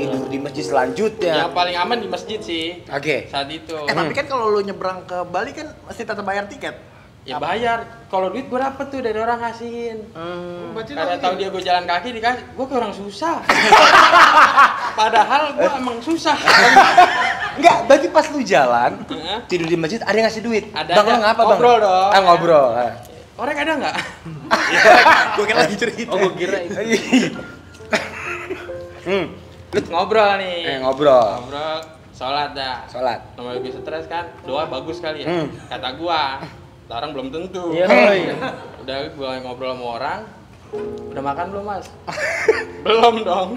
selanjutnya. Yang paling aman di masjid sih. Oke. Saat itu. Tapi kan kalau lu nyebrang ke Bali kan mesti tetap bayar tiket. Ya bayar. Kalau duit gua dapet tuh dari orang kasihin. Berarti Karena lagi tahu dia gua jalan kaki dikasih, gua kayak orang susah. Padahal gua emang susah. Enggak, berarti pas lu jalan Heeh. tidur di masjid ada yang ngasih duit. Ada, Bang, ada. lu ngapa, Bang? Ngobrol dong. Ah, ngobrol. Ah. Orang ada nggak? Gua kira lagi cerita. Oh gue kira itu. Ngobrol nih. Ngobrol. Ngobrol, sholat dah. Sholat. Namanya lagi stres kan, doa bagus kali ya. Kata gua, orang belum tentu. Iya. Udah gua ngobrol sama orang, udah makan belum mas? Belum dong.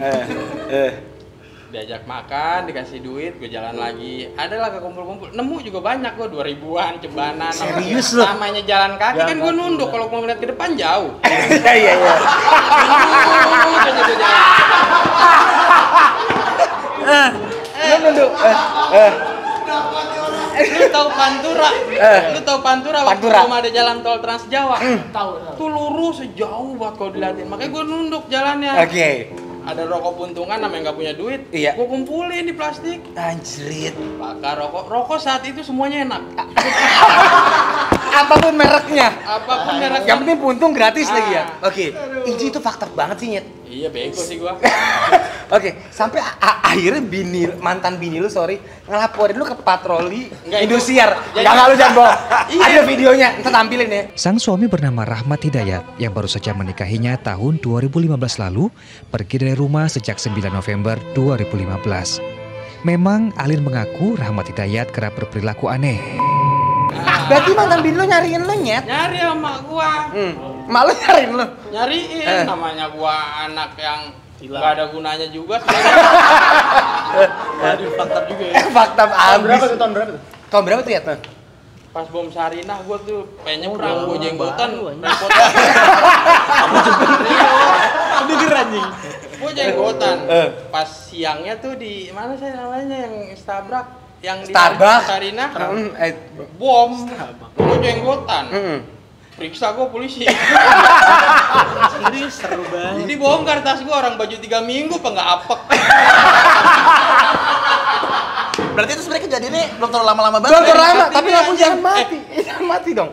Diajak makan, dikasih duit, gue jalan lagi. Adalah ke kumpul-kumpul, nemu juga banyak gua 2000-an cebanan. Serius lu? Namanya jalan kaki kan gua nunduk, kalau mau melihat ke depan jauh. Iya. Nunduk aja gua jalan. Lu nunduk. Lu tahu Pantura? Lu taul Pantura waktu Pantura. belum ada jalan tol Trans Jawa? Tahu. Tuh lurus sejauh banget kalau diliatin. Makanya gue nunduk jalannya. Oke. Ada rokok puntungan namanya nggak punya duit. Iya. Gue kumpulin di plastik. Anjrit. Bakar rokok saat itu semuanya enak. Apapun mereknya. Apapun mereknya. Yang penting puntung gratis lagi ya. Ah. Oke. Itu fakta banget sih, Nyet. Iya bego sih gua. Oke, sampai akhirnya mantan bini lu ngelaporin lu ke patroli Enggak, Indosiar. jadi- Enggak lu jangan bohong. Iya. Ada videonya, ntar tampilin ya. Sang suami bernama Rahmat Hidayat yang baru saja menikahinya tahun 2015 lalu pergi dari rumah sejak 9 November 2015. Memang Alin mengaku Rahmat Hidayat kerap berperilaku aneh. Berarti mantan bini lu nyariin lu, Nyet. Nyari sama gua. Malu nyariin lu. Nyariin namanya gua anak yang nggak ada gunanya juga. Waduh, fakta juga ya. Fakta Tahun berapa abis. tuh? Tahun berapa tuh? Tahun berapa tuh ya? Tuh? Pas bom Sarinah gua tuh pengen nyebrang, gua jenggotan, baru, anjing. repotan. Denger anjing. Gua jenggotan. Pas siangnya tuh di mana sih namanya yang Starbucks yang di Starbucks. Sarinah. Eh, Bom. Gua jenggotan. mm. Periksa gua polisi. Serius seru banget. Jadi bongkar tas gua orang baju 3 minggu apa nggak apek. Berarti itu sebenarnya kejadiannya belum terlalu lama-lama banget. Belum terlalu lama, Tapi tapi dia langsung anjing. jangan mati. Jangan mati dong.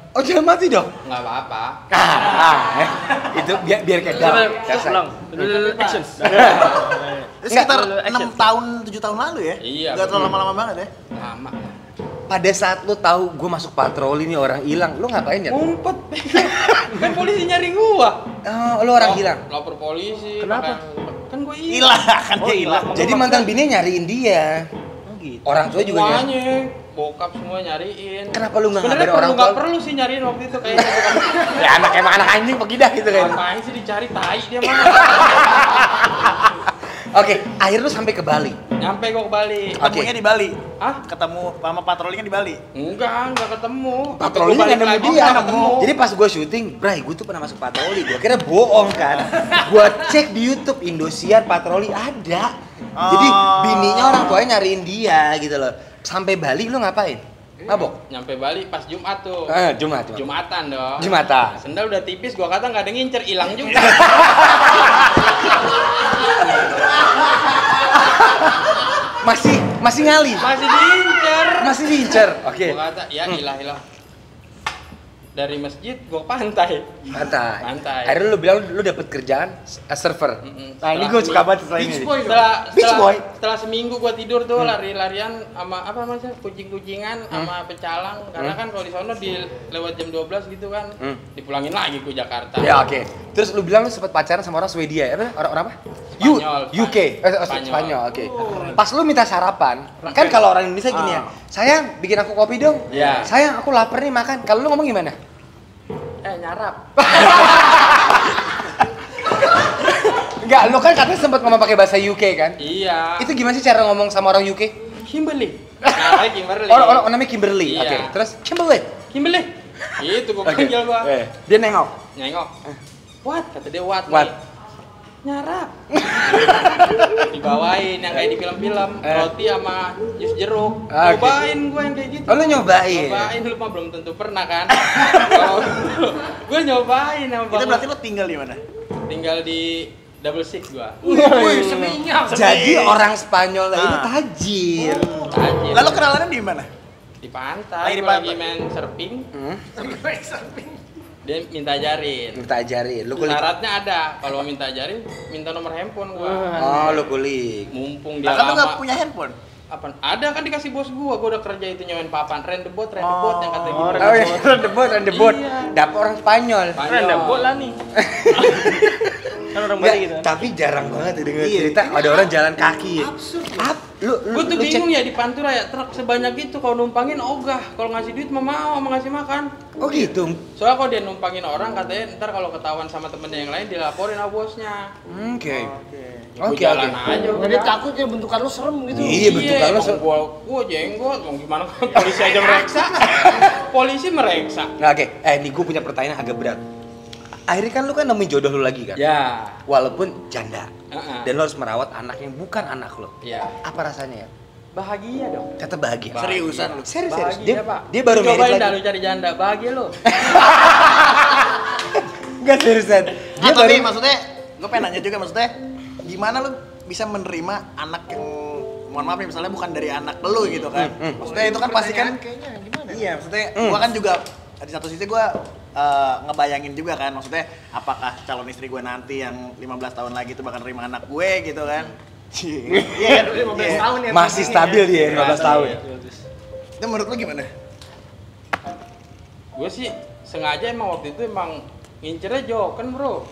Oh, jangan mati dong. Nggak apa-apa. Itu biar kayak Coba selesai. ulang. Action. Itu sekitar Nah, 6 tahun, 7 tahun lalu ya? Iya, Gak terlalu bener. lama-lama banget ya? Lama. Pada saat lu tahu gue masuk patroli nih orang hilang, lu ngapain ya? Ngumpet. Kan polisi nyari gua. Oh, lu orang hilang. Lapor polisi. Kenapa? Kan gua hilang. Hilang, kan dia hilang. Jadi mantan bini nyariin dia. gitu. Orang tua juga nyari. Semuanya. Bokap semua nyariin. Kenapa lu nggak Sebenarnya ngabarin orang nggak tua? perlu sih nyariin waktu itu kayaknya. Ya emang anak anjing pegidah gitu kan. Ngapain sih dicari tai dia mah. Oke, akhirnya lu sampai ke Bali. Nyampe gua ke Bali. Ketemunya di Bali. Hah? Ketemu sama patrolinya di Bali. Enggak ketemu. Patrolinya Sampai nggak gua nemu balik dia. lagi, nggak ketemu. Jadi pas gue syuting, Bray, gue tuh pernah masuk patroli. Gue kira bohong kan. Gue cek di YouTube Indosiar patroli ada. Jadi bininya orang tuanya nyariin dia gitu loh. Sampai Bali lu ngapain? Mabok? Nyampe Bali pas Jumat tuh. Jumat. Jumatan dong. Jumatan. Sendal udah tipis, gua kata nggak ada ngincer, hilang juga. Masih ngali. Masih diincer. Masih diincer. Oke. Gua kata, ya hilang. Dari masjid gua ke pantai. Pantai. Akhirnya lu bilang lu dapet kerjaan server. Mm-mm. Nah, ini gue suka banget setelah ini. Beach Boy. Setelah seminggu gua tidur tuh lari-larian sama apa namanya kucing-kucingan sama pecalang karena kan kalau di sono di lewat jam 12 gitu kan dipulangin lagi ke Jakarta. Ya oke. Terus lu bilang lu sempat pacaran sama orang Swedia ya? Orang apa? Spanyol. UK. Spanyol. Oke. Pas lu minta sarapan, kan Oke. kalau orang Indonesia gini ya. Sayang, bikin aku kopi dong. Iya. Sayang, aku lapar nih makan. Kalau lu ngomong gimana? Nyarap. Enggak, lu kan katanya sempat ngomong pakai bahasa UK kan? Iya. Itu gimana sih cara ngomong sama orang UK? Kimberly. Namanya Kimberly. Orang namanya Kimberly. Iya. Oke. Terus Kimberly. Kimberly. Itu gua panggil gua. Dia nengok. Nyengok. What? Kata dia what? What? Nih. Nyarap. Dibawain yang kayak di film-film, roti sama jus jeruk. Oke. Cobain gua yang kayak gitu. Oh, lu nyobain? Nyobain dulu mah belum tentu pernah kan. Gua nyobain sama Itu bang. berarti lo tinggal di mana? Tinggal di Double Six gua. Wih, seminyak. Jadi orang Spanyol ini tajir. Tajir. Lalu kenalannya di mana? Di pantai, Lagi di gua pantai. lagi main surfing. Dia minta ajarin. Minta ajarin. Lu kulik. Syaratnya ada, kalau minta ajarin, minta nomor handphone gua. Oh, lu kulik. Mumpung dia Nah, kan lo lama. gak punya handphone? Apa? Ada kan dikasih bos gua udah kerja itu nyawain papan. Rent the boat yang kata gitu. Oh ya, on the boat. Iya. Dapat orang Spanyol. Keren dah, bola nih. Kan orang Nggak, Bali gitu. tapi jarang banget ya denger cerita ada orang jalan kaki ya. Lu Gua tuh lu cek. bingung ya di Pantura ya, truk sebanyak itu kalau numpangin ogah, kalau ngasih duit mah mau sama ngasih makan. Oh gitu. Soalnya kalau dia numpangin orang katanya ntar kalau ketahuan sama temennya yang lain dilaporin sama bosnya. Oke. Gua Oke, jalan oke. aja Jadi udah. takut ya bentukan lu serem gitu. Iya, bentukan lu emang gua jenggot, mau gimana kan polisi aja mereksa. Polisi mereksa. Nah, oke. Nih gue punya pertanyaan agak berat. Akhirnya kan lu kan nemuin jodoh lu lagi kan? Ya. Walaupun janda. Heeh. Dan lu harus merawat anak yang bukan anak lu. Ya. Apa rasanya ya? Bahagia dong. Kata bahagia. Seriusan lu? Serius. Bahagia, Pak. Dia baru married Cobain lagi. dah lu cari janda, bahagia lu. Enggak seriusan. Dia Tapi baru maksudnya, gue pengen nanya juga maksudnya, gimana lu bisa menerima anak yang, mohon maaf ya, misalnya bukan dari anak lu gitu kan? Maksudnya itu kan pasti kan, iya maksudnya gue kan juga, di satu sisi gue ngebayangin juga kan, maksudnya apakah calon istri gue nanti yang 15 tahun lagi tuh bakal nerima anak gue gitu kan? Iya kan? 15 tahun ya. masih stabil dia 15 tahun. Itu menurut lu gimana? Gue sih sengaja emang waktu itu emang ngincernya joken bro.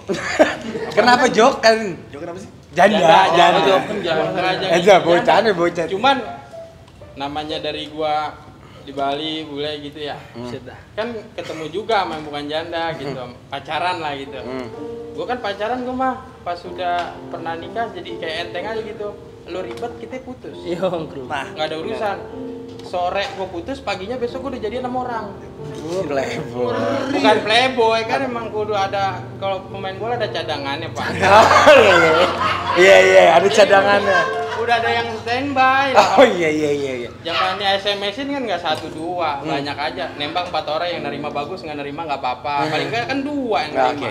Kenapa Jok kan? Jok kenapa sih? Janda. Joken jangan sengaja. Aja bocah. Cuman namanya dari gua di Bali bule gitu ya. Kan ketemu juga sama yang bukan janda gitu, pacaran lah gitu. Gua kan pacaran gua mah pas sudah pernah nikah jadi kayak enteng aja gitu. Lu ribet kita putus. Nah, nggak ada urusan. Sore gua putus, paginya besok gua udah jadian sama orang. Playboy. Bukan playboy kan emang kudu ada, kalau pemain bola ada cadangannya Pak. Iya, ada cadangannya. Udah ada yang standby lah. Oh iya. Zamannya SMS-in kan nggak 1, 2, banyak aja. Nembak 4 orang, yang nerima bagus, nggak nerima nggak apa-apa. Paling nggak kan 2 yang nerima.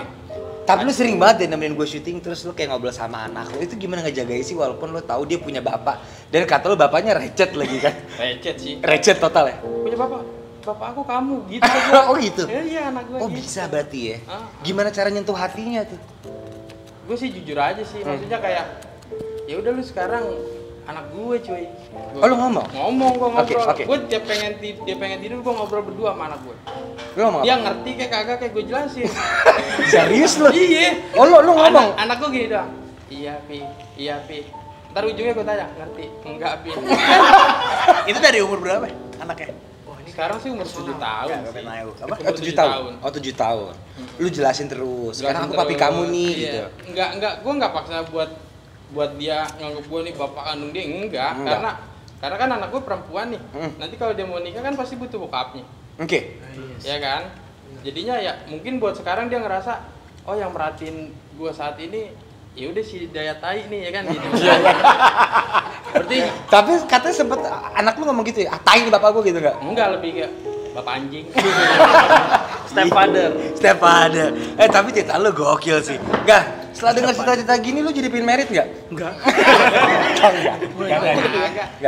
Tapi lu sering banget deh nemenin gue syuting terus lu kayak ngobrol sama anak lu. Itu gimana ngejagain sih walaupun lu tahu dia punya bapak dan kata lu bapaknya recet lagi kan? Recet sih. Recet total ya? Punya bapak aku kamu gitu aja. Oh gitu? Iya anak gue Oh gitu. bisa berarti ya? Ah. Gimana cara nyentuh hatinya tuh? Gue sih jujur aja sih, maksudnya kayak ya udah lu sekarang anak gue cuy. Oh, lu ngomong? Ngomong gue ngobrol. Oke. Gue dia pengen tidur gue ngobrol berdua sama anak gue. Lu ngomong Dia apa? ngerti kayak kagak kayak gue jelasin. Serius lu? Iya. Oh lu ngomong? Anak gue gini doang. Iya pi. Ntar ujungnya gue tanya, ngerti? Enggak pi. Itu dari umur berapa anaknya? Sekarang sih umur 7 tahun sih. Apa? Oh 7 tahun? Oh 7 tahun. Lu jelasin terus, sekarang aku papi kamu nih Iya. gitu. Enggak, gue enggak paksa buat dia nganggep gue nih bapak kandung dia, enggak. Karena kan anak gue perempuan nih. Nanti kalau dia mau nikah kan pasti butuh bokapnya. Oke. Ya kan? Jadinya ya mungkin buat sekarang dia ngerasa oh yang merhatiin gue saat ini ya udah si daya tai nih ya kan gitu. Berarti Tapi katanya sempet anak lu ngomong gitu ya, atain bapak gua gitu enggak? enggak, lebih kayak bapak anjing. Stepfather. Tapi cerita lu gokil sih. Enggak, setelah dengar cerita-cerita gini lu jadi pengen merit enggak? Enggak.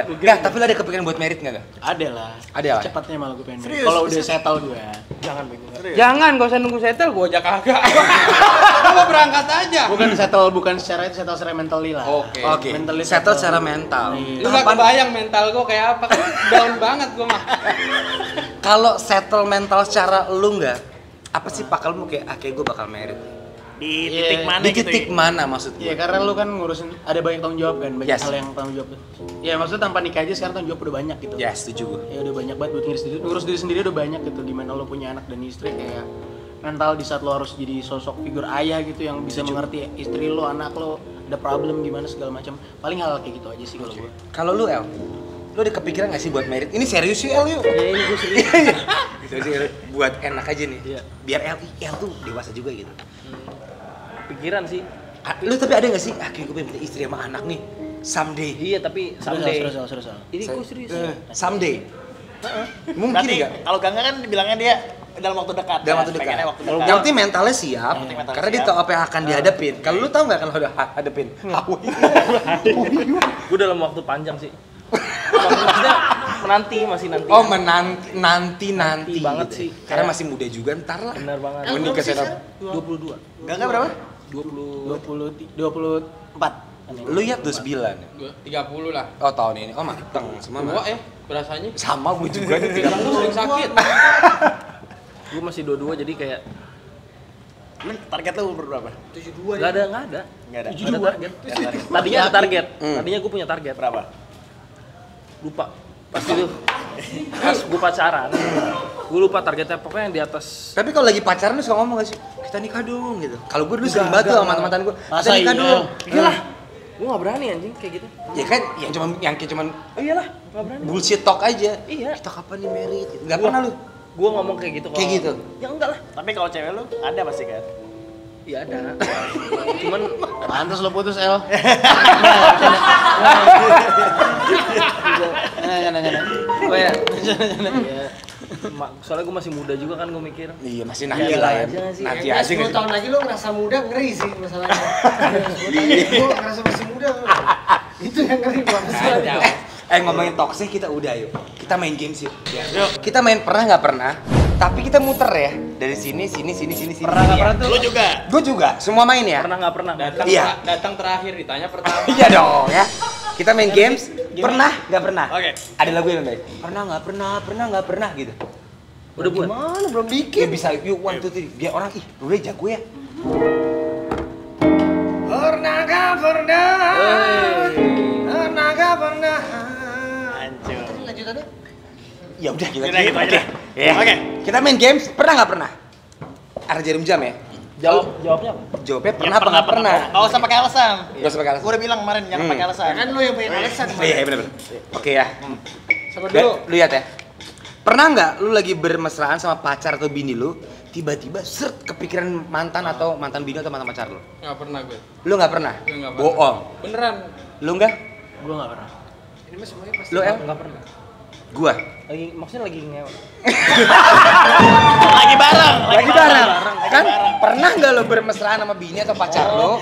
Enggak, tapi lu ada kepikiran buat merit enggak? Ada lah. Ada lah. Cepatnya malah gue pengen. Kalau udah settle gue. Jangan, gak usah nunggu settle, gue ajak kagak. Gue berangkat aja. Bukan secara itu, settle secara mentally lah. Oke. Mentally Settle secara mental. Lu gak kebayang mental gue kayak apa, kan down banget gue mah. Kalau settle mental secara lu enggak? Apa sih pakal lu kayak kayak gue bakal merit? Di Iya, titik mana Di gitu titik ya? mana maksud Iya, gue? karena lu kan ngurusin, ada banyak tanggung jawab kan, banyak Yes. hal yang tanggung jawab. Ya maksudnya tanpa nikah aja sekarang tanggung jawab udah banyak gitu. Ya, setuju gue. Ya udah banyak banget buat ngurus diri sendiri udah banyak gitu. Dimana lo punya anak dan istri kayak mental di saat lo harus jadi sosok figur ayah gitu yang bisa mengerti istri lo, anak lo, ada problem gimana segala macam. Paling hal kayak gitu aja sih kalau gue. Kalau lu El, lu ada kepikiran gak sih buat merit? Ini serius sih El yuk. Ya ini gue serius. Gitu sih buat enak aja nih. Iya. Biar El tuh dewasa juga gitu. Pikiran sih. Lu tapi ada gak sih? Kayak gue pengen punya istri sama anak nih. Someday. Iya tapi someday. Serius. Ini gue serius. Someday. Mungkin Berarti nggak? kalau Gangga kan dibilangnya dia dalam waktu dekat. Dalam kan? waktu dekat. Pengennya waktu dekat. Yang penting mentalnya siap, mentalnya karena dia siap. tahu apa yang akan dihadapin. Kalau lu tahu nggak kalau udah hadapin? Gue dalam waktu panjang sih. Maksudnya menanti, masih nanti. Oh nanti banget gitu sih. ya. Karena masih muda juga ntar lah. Bener banget. Mau nikah sana 22. Gangga berapa? 24. Lu ya 29. Gue 30 lah. Oh tahun ini. Oh mateng sama Tua berasanya. sama gue juga nih. Sekarang gue sering sakit. Gue masih 22 jadi kayak Lu target lu umur berapa? 72 Gak ada. Enggak ada. Gak ada target. Tadinya ada target. Tadinya gue punya target. Berapa? Lupa. Pas itu pas gue pacaran. Gue lupa targetnya pokoknya yang di atas. Tapi kalau lagi pacaran lu suka ngomong gak sih? Kita nikah dong gitu. Kalau gue dulu sering banget tuh sama mantan gue. Kita Masa nikah iya? dong. Iyalah. Gue gak berani anjing kayak gitu. Ya kan yang kayak cuman Oh iyalah, gak berani. bullshit talk aja. Iya. Kita kapan nih married? Gitu. Gak pernah lu? Gue ngomong kayak gitu. Kayak gitu? Ya enggak lah. Tapi kalau cewek lu ada pasti kan? Iya ada. Cuman Pantes lo putus, El. oh ya. Soalnya gue masih muda juga kan gue mikir. Iya, masih nanti lah ya. Nanti Kayaknya asik. 10 tahun lagi lu ngerasa muda ngeri sih masalahnya. 10 tahun lagi lu ngerasa masih muda. Itu yang ngeri gua masalahnya. Ngomongin toxic kita udah yuk. Kita main games yuk. Kita main pernah nggak pernah? Tapi kita muter ya. Dari sini. Pernah nggak pernah tuh? Lu juga. Gue juga. Semua main ya. Pernah nggak pernah? Datang terakhir ditanya pertama. Iya dong ya. Kita main games. Pernah nggak pernah? Oke. Ada lagu yang baik. Pernah nggak pernah gitu. Udah buat. Gimana belum Ya bikin? bisa yuk 1 2 3 biar orang udah jago ya. Pernah. Hancur. Lanjutannya? Ya udah kita Udah gitu aja. Ya. Oke. Kita main games. Pernah nggak pernah? Ada jarum jam ya. Jawabnya apa? Jawabnya pernah apa nggak pernah? Nggak usah pakai alasan. Gak usah pakai alasan. Gue udah bilang kemarin jangan pakai alasan. Kan lu yang punya alasan. Iya benar. Oke ya. Sama dulu. Lu lihat ya. Pernah nggak lu lagi bermesraan sama pacar atau bini lu, tiba-tiba seret kepikiran mantan atau mantan bini atau mantan pacar lu? Nggak pernah gue. Lu nggak pernah? Gue nggak pernah. Bohong. Beneran. Lu nggak? Gue nggak pernah. Ini mah semuanya pasti. Lu El? Nggak pernah. Gua. Maksudnya lagi ngewe. Lagi bareng. Kan pernah nggak lu bermesraan sama bini atau pacar lu?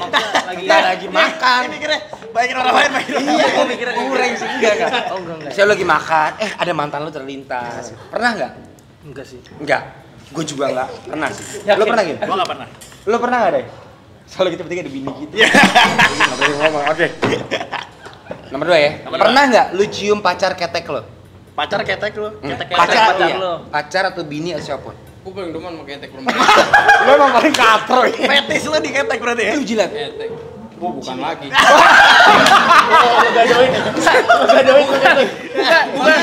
Lagi makan. Ini mikirnya baik orang lain, baik orang lain. Iya, gua mikirnya kurang sih enggak. Oh enggak. Saya lagi makan, ada mantan lu terlintas. Pernah nggak? Enggak sih. Enggak. Gue juga nggak pernah sih. Lu pernah gitu? Gue nggak pernah. Lu pernah nggak deh? Soalnya kita bertiga ada bini gitu. Nggak boleh ngomong. Oke. Nomor 2 ya. Pernah nggak lu cium pacar ketek lo? Pacar ketek lu. Ketek Pacar pacar iya. lo. Pacar atau bini atau siapapun. Gue paling demen sama ketek perempuan. Lu emang paling katro ya. Fetis lu di ketek berarti ya? Lu jilat. Ketek. Gue bukan lagi.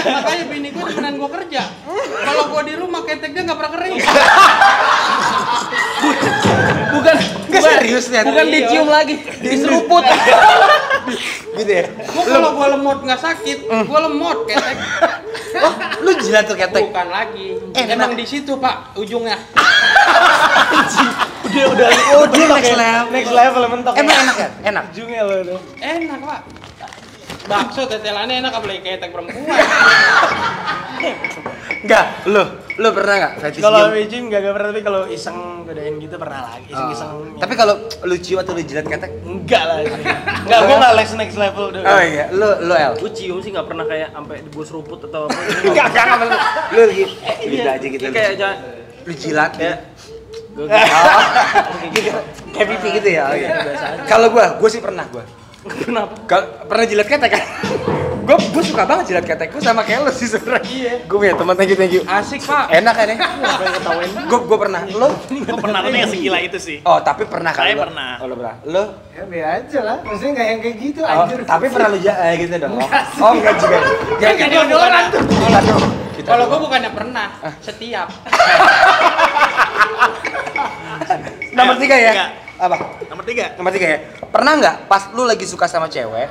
Makanya bini gue temenan gue kerja. Kalau gue di rumah ketek dia nggak pernah kering. Bukan serius nih. Bukan dicium lagi, diseruput. Gitu ya. Gue kalau gue lemot nggak sakit, gue lemot ketek. Oh, lu jilat tuh ketek. Bukan lagi. Enak. Emang di situ Pak ujungnya. Oh, dia next level. Next level mentok. Emang enak kan? Enak. Ujungnya lo tuh. Enak Pak. Bakso tetelannya enak apalagi ketek perempuan. Enggak, lu pernah enggak fetish Kalau cium? Beijing gak pernah, tapi kalau iseng godain gitu pernah lagi. Iseng-iseng. Tapi kalau lu cium atau lu jilat ketek? enggak lah. Enggak, gua enggak next level udah. Oh iya, lu El. Gue cium sih nggak pernah kayak sampai gue seruput atau apa. Enggak, lu lagi gitu aja gitu. Kayak jangan Lu jilat kayak gitu. Gitu. Kayak pipi gitu ya. Oke. Kalau gua sih pernah gua. kenapa? Pernah jilat ketek kan? Gue suka banget jilat ketek. Gue sama kayak lu sih sebenernya. Iya. Gue punya teman, thank you. Asik Pak. Enak kan ya? Gue pernah. Lu? Gue pernah tapi nggak segila itu sih. Oh, tapi pernah kan? Saya lu? pernah. Oh, lu pernah. Lu? Ya biar aja lah. Maksudnya nggak yang kayak gitu Oh, anjir. tapi pernah lu gitu dong? Oh, enggak juga. Kan jadi orang tuh. Kalau gue bukannya pernah, setiap. Nomor 3 ya? Enggak. Apa? Nomor 3. Nomor 3 ya? Pernah nggak pas lu lagi suka sama cewek,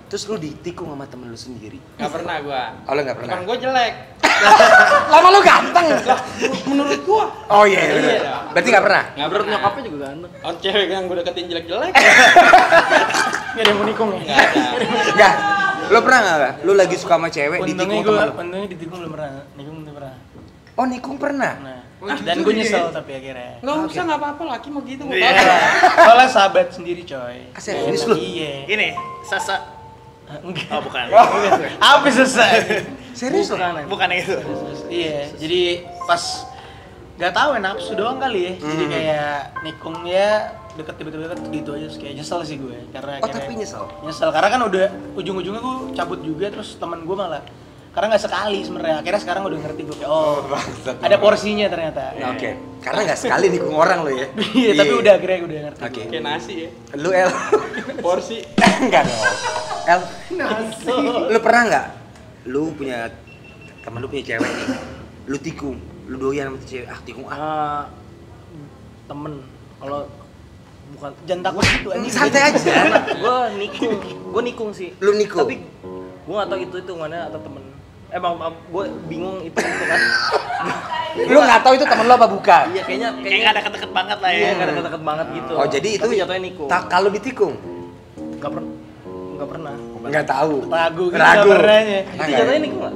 terus lu ditikung sama temen lu sendiri? Gak pernah gue. Oh, lu nggak pernah? Temen gue jelek. Lama lu ganteng. Menurut gue. Oh iya, Iya, bener. dong. Berarti nggak pernah? Gak Menurut pernah. nyokapnya juga ganteng. Oh cewek yang gue deketin jelek-jelek. Enggak ada yang mau nikung ya. Gak ada. Enggak. Lu pernah nggak? Lu lagi suka sama cewek, ditikung temen lu? Untungnya ditikung belum pernah. Nikung belum pernah. Oh, nikung pernah? Nah, dan gue nyesel tapi akhirnya. Gak usah, gak apa-apa, laki mau gitu. Mau Iya. apa. Soalnya sahabat sendiri coy. Ah, serius lu? Iya. Ini Sasa. Enggak. Oh bukan. Apa selesai? Serius lu? Bukan itu. Iya, jadi pas nggak tahu ya nafsu doang kali ya. Jadi kayak nikung ya deket tiba-tiba deket gitu aja terus kayak nyesel sih gue karena Oh, tapi nyesel? nyesel karena kan udah ujung-ujungnya gue cabut juga terus teman gue malah karena nggak sekali sebenarnya akhirnya sekarang udah ngerti gue kayak bangsat. ada porsinya ternyata. Nah, oke. Karena nggak sekali nikung orang lo ya? Iya, tapi udah akhirnya udah ngerti. Oke. Kayak nasi ya. Lu El? Porsi. Enggak dong. El? Lu pernah nggak? Lu punya temen lu punya cewek nih. Lu tikung. Lu doyan sama cewek. Ah, tikung ah. Temen kalau bukan Jangan takut gitu anjing. Santai aja. gue nikung sih. Lu nikung? Tapi gue nggak tahu itu hitungannya atau temen. Emang gue bingung itu kan. Lu nggak tahu itu temen lo apa bukan? Iya kayaknya Kayak nggak ada deket banget lah ya. Iya, nggak deket-deket banget gitu. Oh jadi itu Tapi jatuhnya nikung. kalau ditikung? Nggak pernah. Nggak tahu. Ragu gitu Ragu. sebenarnya. Itu jatuhnya nikung nggak?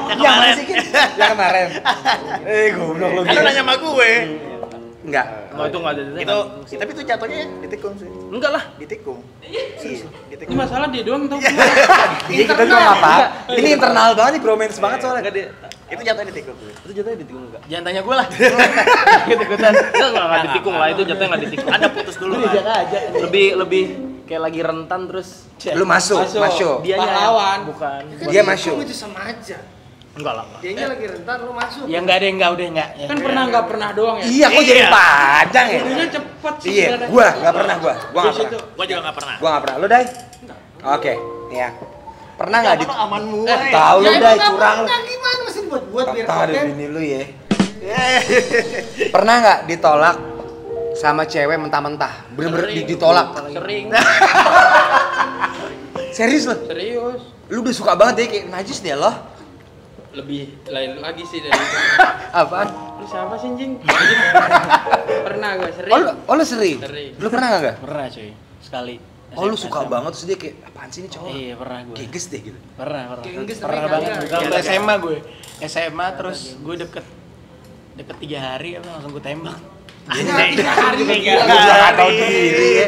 Yang kemarin. sih, Kin? Yang kemarin. Goblok lu. Kan lu nanya sama gue. Enggak. Nggak itu nggak ada. Itu tapi itu jatuhnya ditikung sih. Enggak lah. Ditikung. Iya, Ini ditikung. masalah dia doang tau. Iya kita juga nggak apa. Ini internal banget nih, bromance banget soalnya. Nggak dia. Itu jatuhnya ditikung tuh. Itu jatuhnya ditikung nggak? Jangan tanya gue lah. Ikut-ikutan. Nggak ditikung lah. Itu jatuhnya nggak ditikung. Ada putus dulu kan. Lebih kayak lagi rentan terus. Lu masuk. Dianya Pahlawan. bukan. Dia masuk. Itu sama aja. Enggak lah. Dianya lagi rentan, lu masuk. Ya enggak ada yang enggak udah enggak. Ya. Kan pernah nggak pernah doang ya. Iya, kok jadi panjang ya? Jadinya cepet sih. Iya, sebenarnya. gua nggak pernah gua nggak Terus pernah. itu. Gua juga nggak pernah. Gua nggak pernah. Lu Dai? Oke, ya. Pernah nggak di? aman mulu. Tahu lu Dai curang lu. Gimana mesti buat biar Tahu ada konten? bini lu ya. Pernah nggak ditolak sama cewek mentah-mentah? Bener-bener ditolak. Sering. Serius lu? Serius. Lu udah suka banget deh kayak najis deh lo. Lebih lain lagi sih dari itu. Apaan? Lu siapa sih anjing? Pernah gue sering. Lu sering? Sering. Lu pernah nggak? Pernah cuy. Sekali. Oh lu suka banget terus dia kayak apaan sih ini cowok? Iya, pernah gue. Geges deh gitu. Pernah. Genggis tapi Pernah nggak banget. ada. Kalau SMA gue. SMA terus gue deket 3 hari apa langsung gue tembak. Gua nggak tahu diri ya.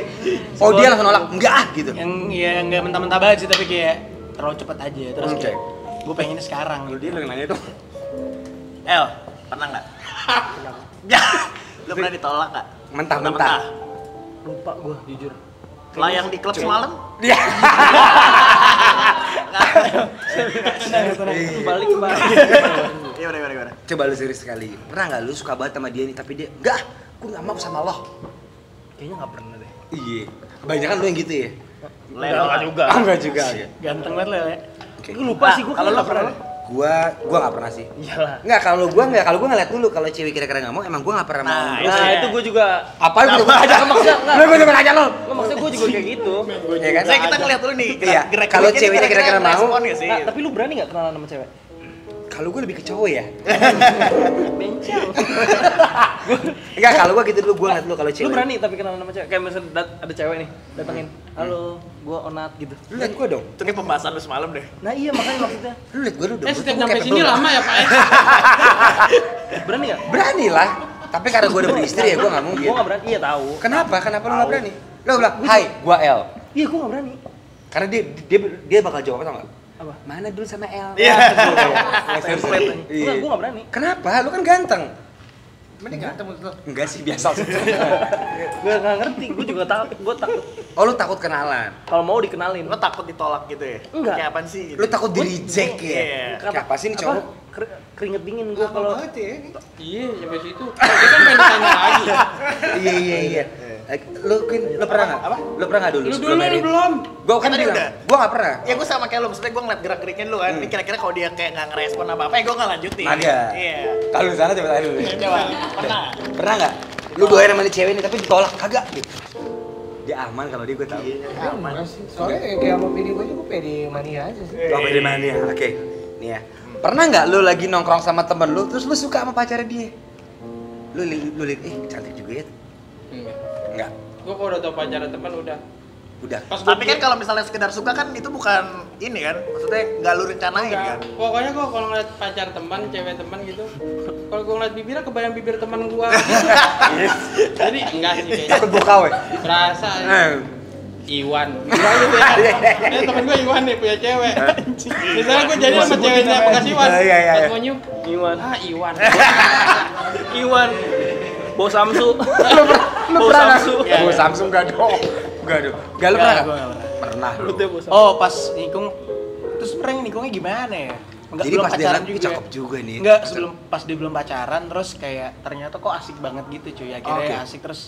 Oh dia langsung nolak enggak ah gitu. Yang ya enggak mentah-mentah banget sih tapi kayak terlalu cepet aja terus Oke. kayak gue pengennya sekarang gitu. Dia lagi nanya dong. El, pernah nggak? Ya, lu pernah ditolak nggak? Mentah-mentah. Lupa gua jujur. Layang di klub semalam? Dia. Balik. Iya, gimana? Coba lu serius sekali. Pernah nggak lu suka banget sama dia nih tapi dia enggak, gue nggak mau sama lo. Kayaknya nggak pernah deh. Iya. Kebanyakan lu yang gitu ya. Enggak juga. Enggak juga. Ganteng banget lo ya. Gue lupa sih gua Kalau lu pernah? Gua nggak pernah sih. Iyalah. Enggak, kalau gua ngeliat dulu kalau cewek kira-kira nggak mau, emang gua nggak pernah mau. Nah, itu gua juga Apa lu udah ngajak maksudnya enggak. Lu udah ngajak lo. Nggak, maksudnya gua juga kayak gitu. Iya kan? Saya kita ngeliat dulu nih. Iya, kalau ceweknya kira-kira mau. respon nggak sih? Nah, tapi lu berani nggak kenalan sama cewek? Kalau gua lebih ke cowok ya. Bencang. Enggak, kalau gua gitu dulu gua ngeliat lu kalau cewek. Lu berani tapi kenalan sama cewek? Kayak misalnya ada cewek nih, datengin. Halo, gua Onat gitu. Lu liat gua dong. Itu kayak pembahasan lu semalam deh. Nah iya makanya maksudnya. Lu liat gua dong. Setiap nyampe sini lama ya Pak ya? Berani nggak? Berani lah. Tapi karena gua udah beristri ya gua nggak mungkin. Gua nggak berani. Iya tahu. Kenapa? Kenapa lu nggak berani? Lu bilang, "Hai, gua L." Iya gua nggak berani. Karena dia bakal jawab apa tau nggak? Apa? Mana dulu sama L? Iya. Template. Iya. Gua nggak berani. Kenapa? Lu kan ganteng. Mending ganteng menurut lo. Enggak sih, biasa. Gua nggak ngerti. Gua juga takut. Gua takut. Oh, lu takut kenalan. Kalau mau dikenalin. Lu takut ditolak gitu ya? Enggak. Kayak apaan sih gitu? Lu takut di reject ya? Iya. Kayak apa sih ini cowok? Keringet dingin gua kalau. banget ya ini. Iya, sampai situ. Dia kan pengen tanya lagi. Iya. Lu pernah nggak? Apa? Lu pernah nggak dulu? Lu sebelum dulu married? belum. Gua kan Tadi bilang, udah. gua nggak pernah. Ya gue sama kayak lu, maksudnya gue ngeliat gerak-geriknya lu kan. Ini kira-kira kalau dia kayak nggak ngerespon apa-apa ya gue nggak lanjutin. Agak. Iya. Kalau di sana coba tanya dulu. Coba. Pernah. Pernah nggak? Lu doain sama nih cewek ini tapi ditolak kagak gitu. Dia aman kalau dia gue tahu. Aman sih. Soalnya kayak sama bini gue juga pede mania aja sih. Lo dari mana ya? Oke. Nih ya. Pernah nggak lu lagi nongkrong sama temen lu terus lu suka sama pacarnya dia? Lu lihat, cantik juga ya. Enggak. Gue kalau udah tau pacaran teman udah. Pas Tapi kan kalau misalnya sekedar suka kan itu bukan ini kan, maksudnya nggak lu rencanain kan. Pokoknya gue kalau ngeliat pacar teman, cewek teman gitu, kalau gue ngeliat bibirnya kebayang bibir teman gue. Jadi enggak sih kayaknya. Takut gue kawin. Berasa Iwan. Misalnya gitu ya. Temen gue Iwan nih punya cewek. Misalnya gue jadi sama ceweknya bekas Iwan. Iya. Pas mau nyium, Iwan. Iwan. Iwan. Bos Samsu. Lu Bos pernah Samsu. nggak? Bos Samsung gak dong. Gak lu pernah nggak? Gua nggak pernah. Pernah. Lu tuh bos. Oh, pas nikung terus sebenarnya nikungnya gimana ya? Enggak, Jadi belum pas dia pacaran lagi juga. cakep juga nih. Enggak, sebelum pas dia belum pacaran terus kayak ternyata kok asik banget gitu cuy. Akhirnya Oke. asik terus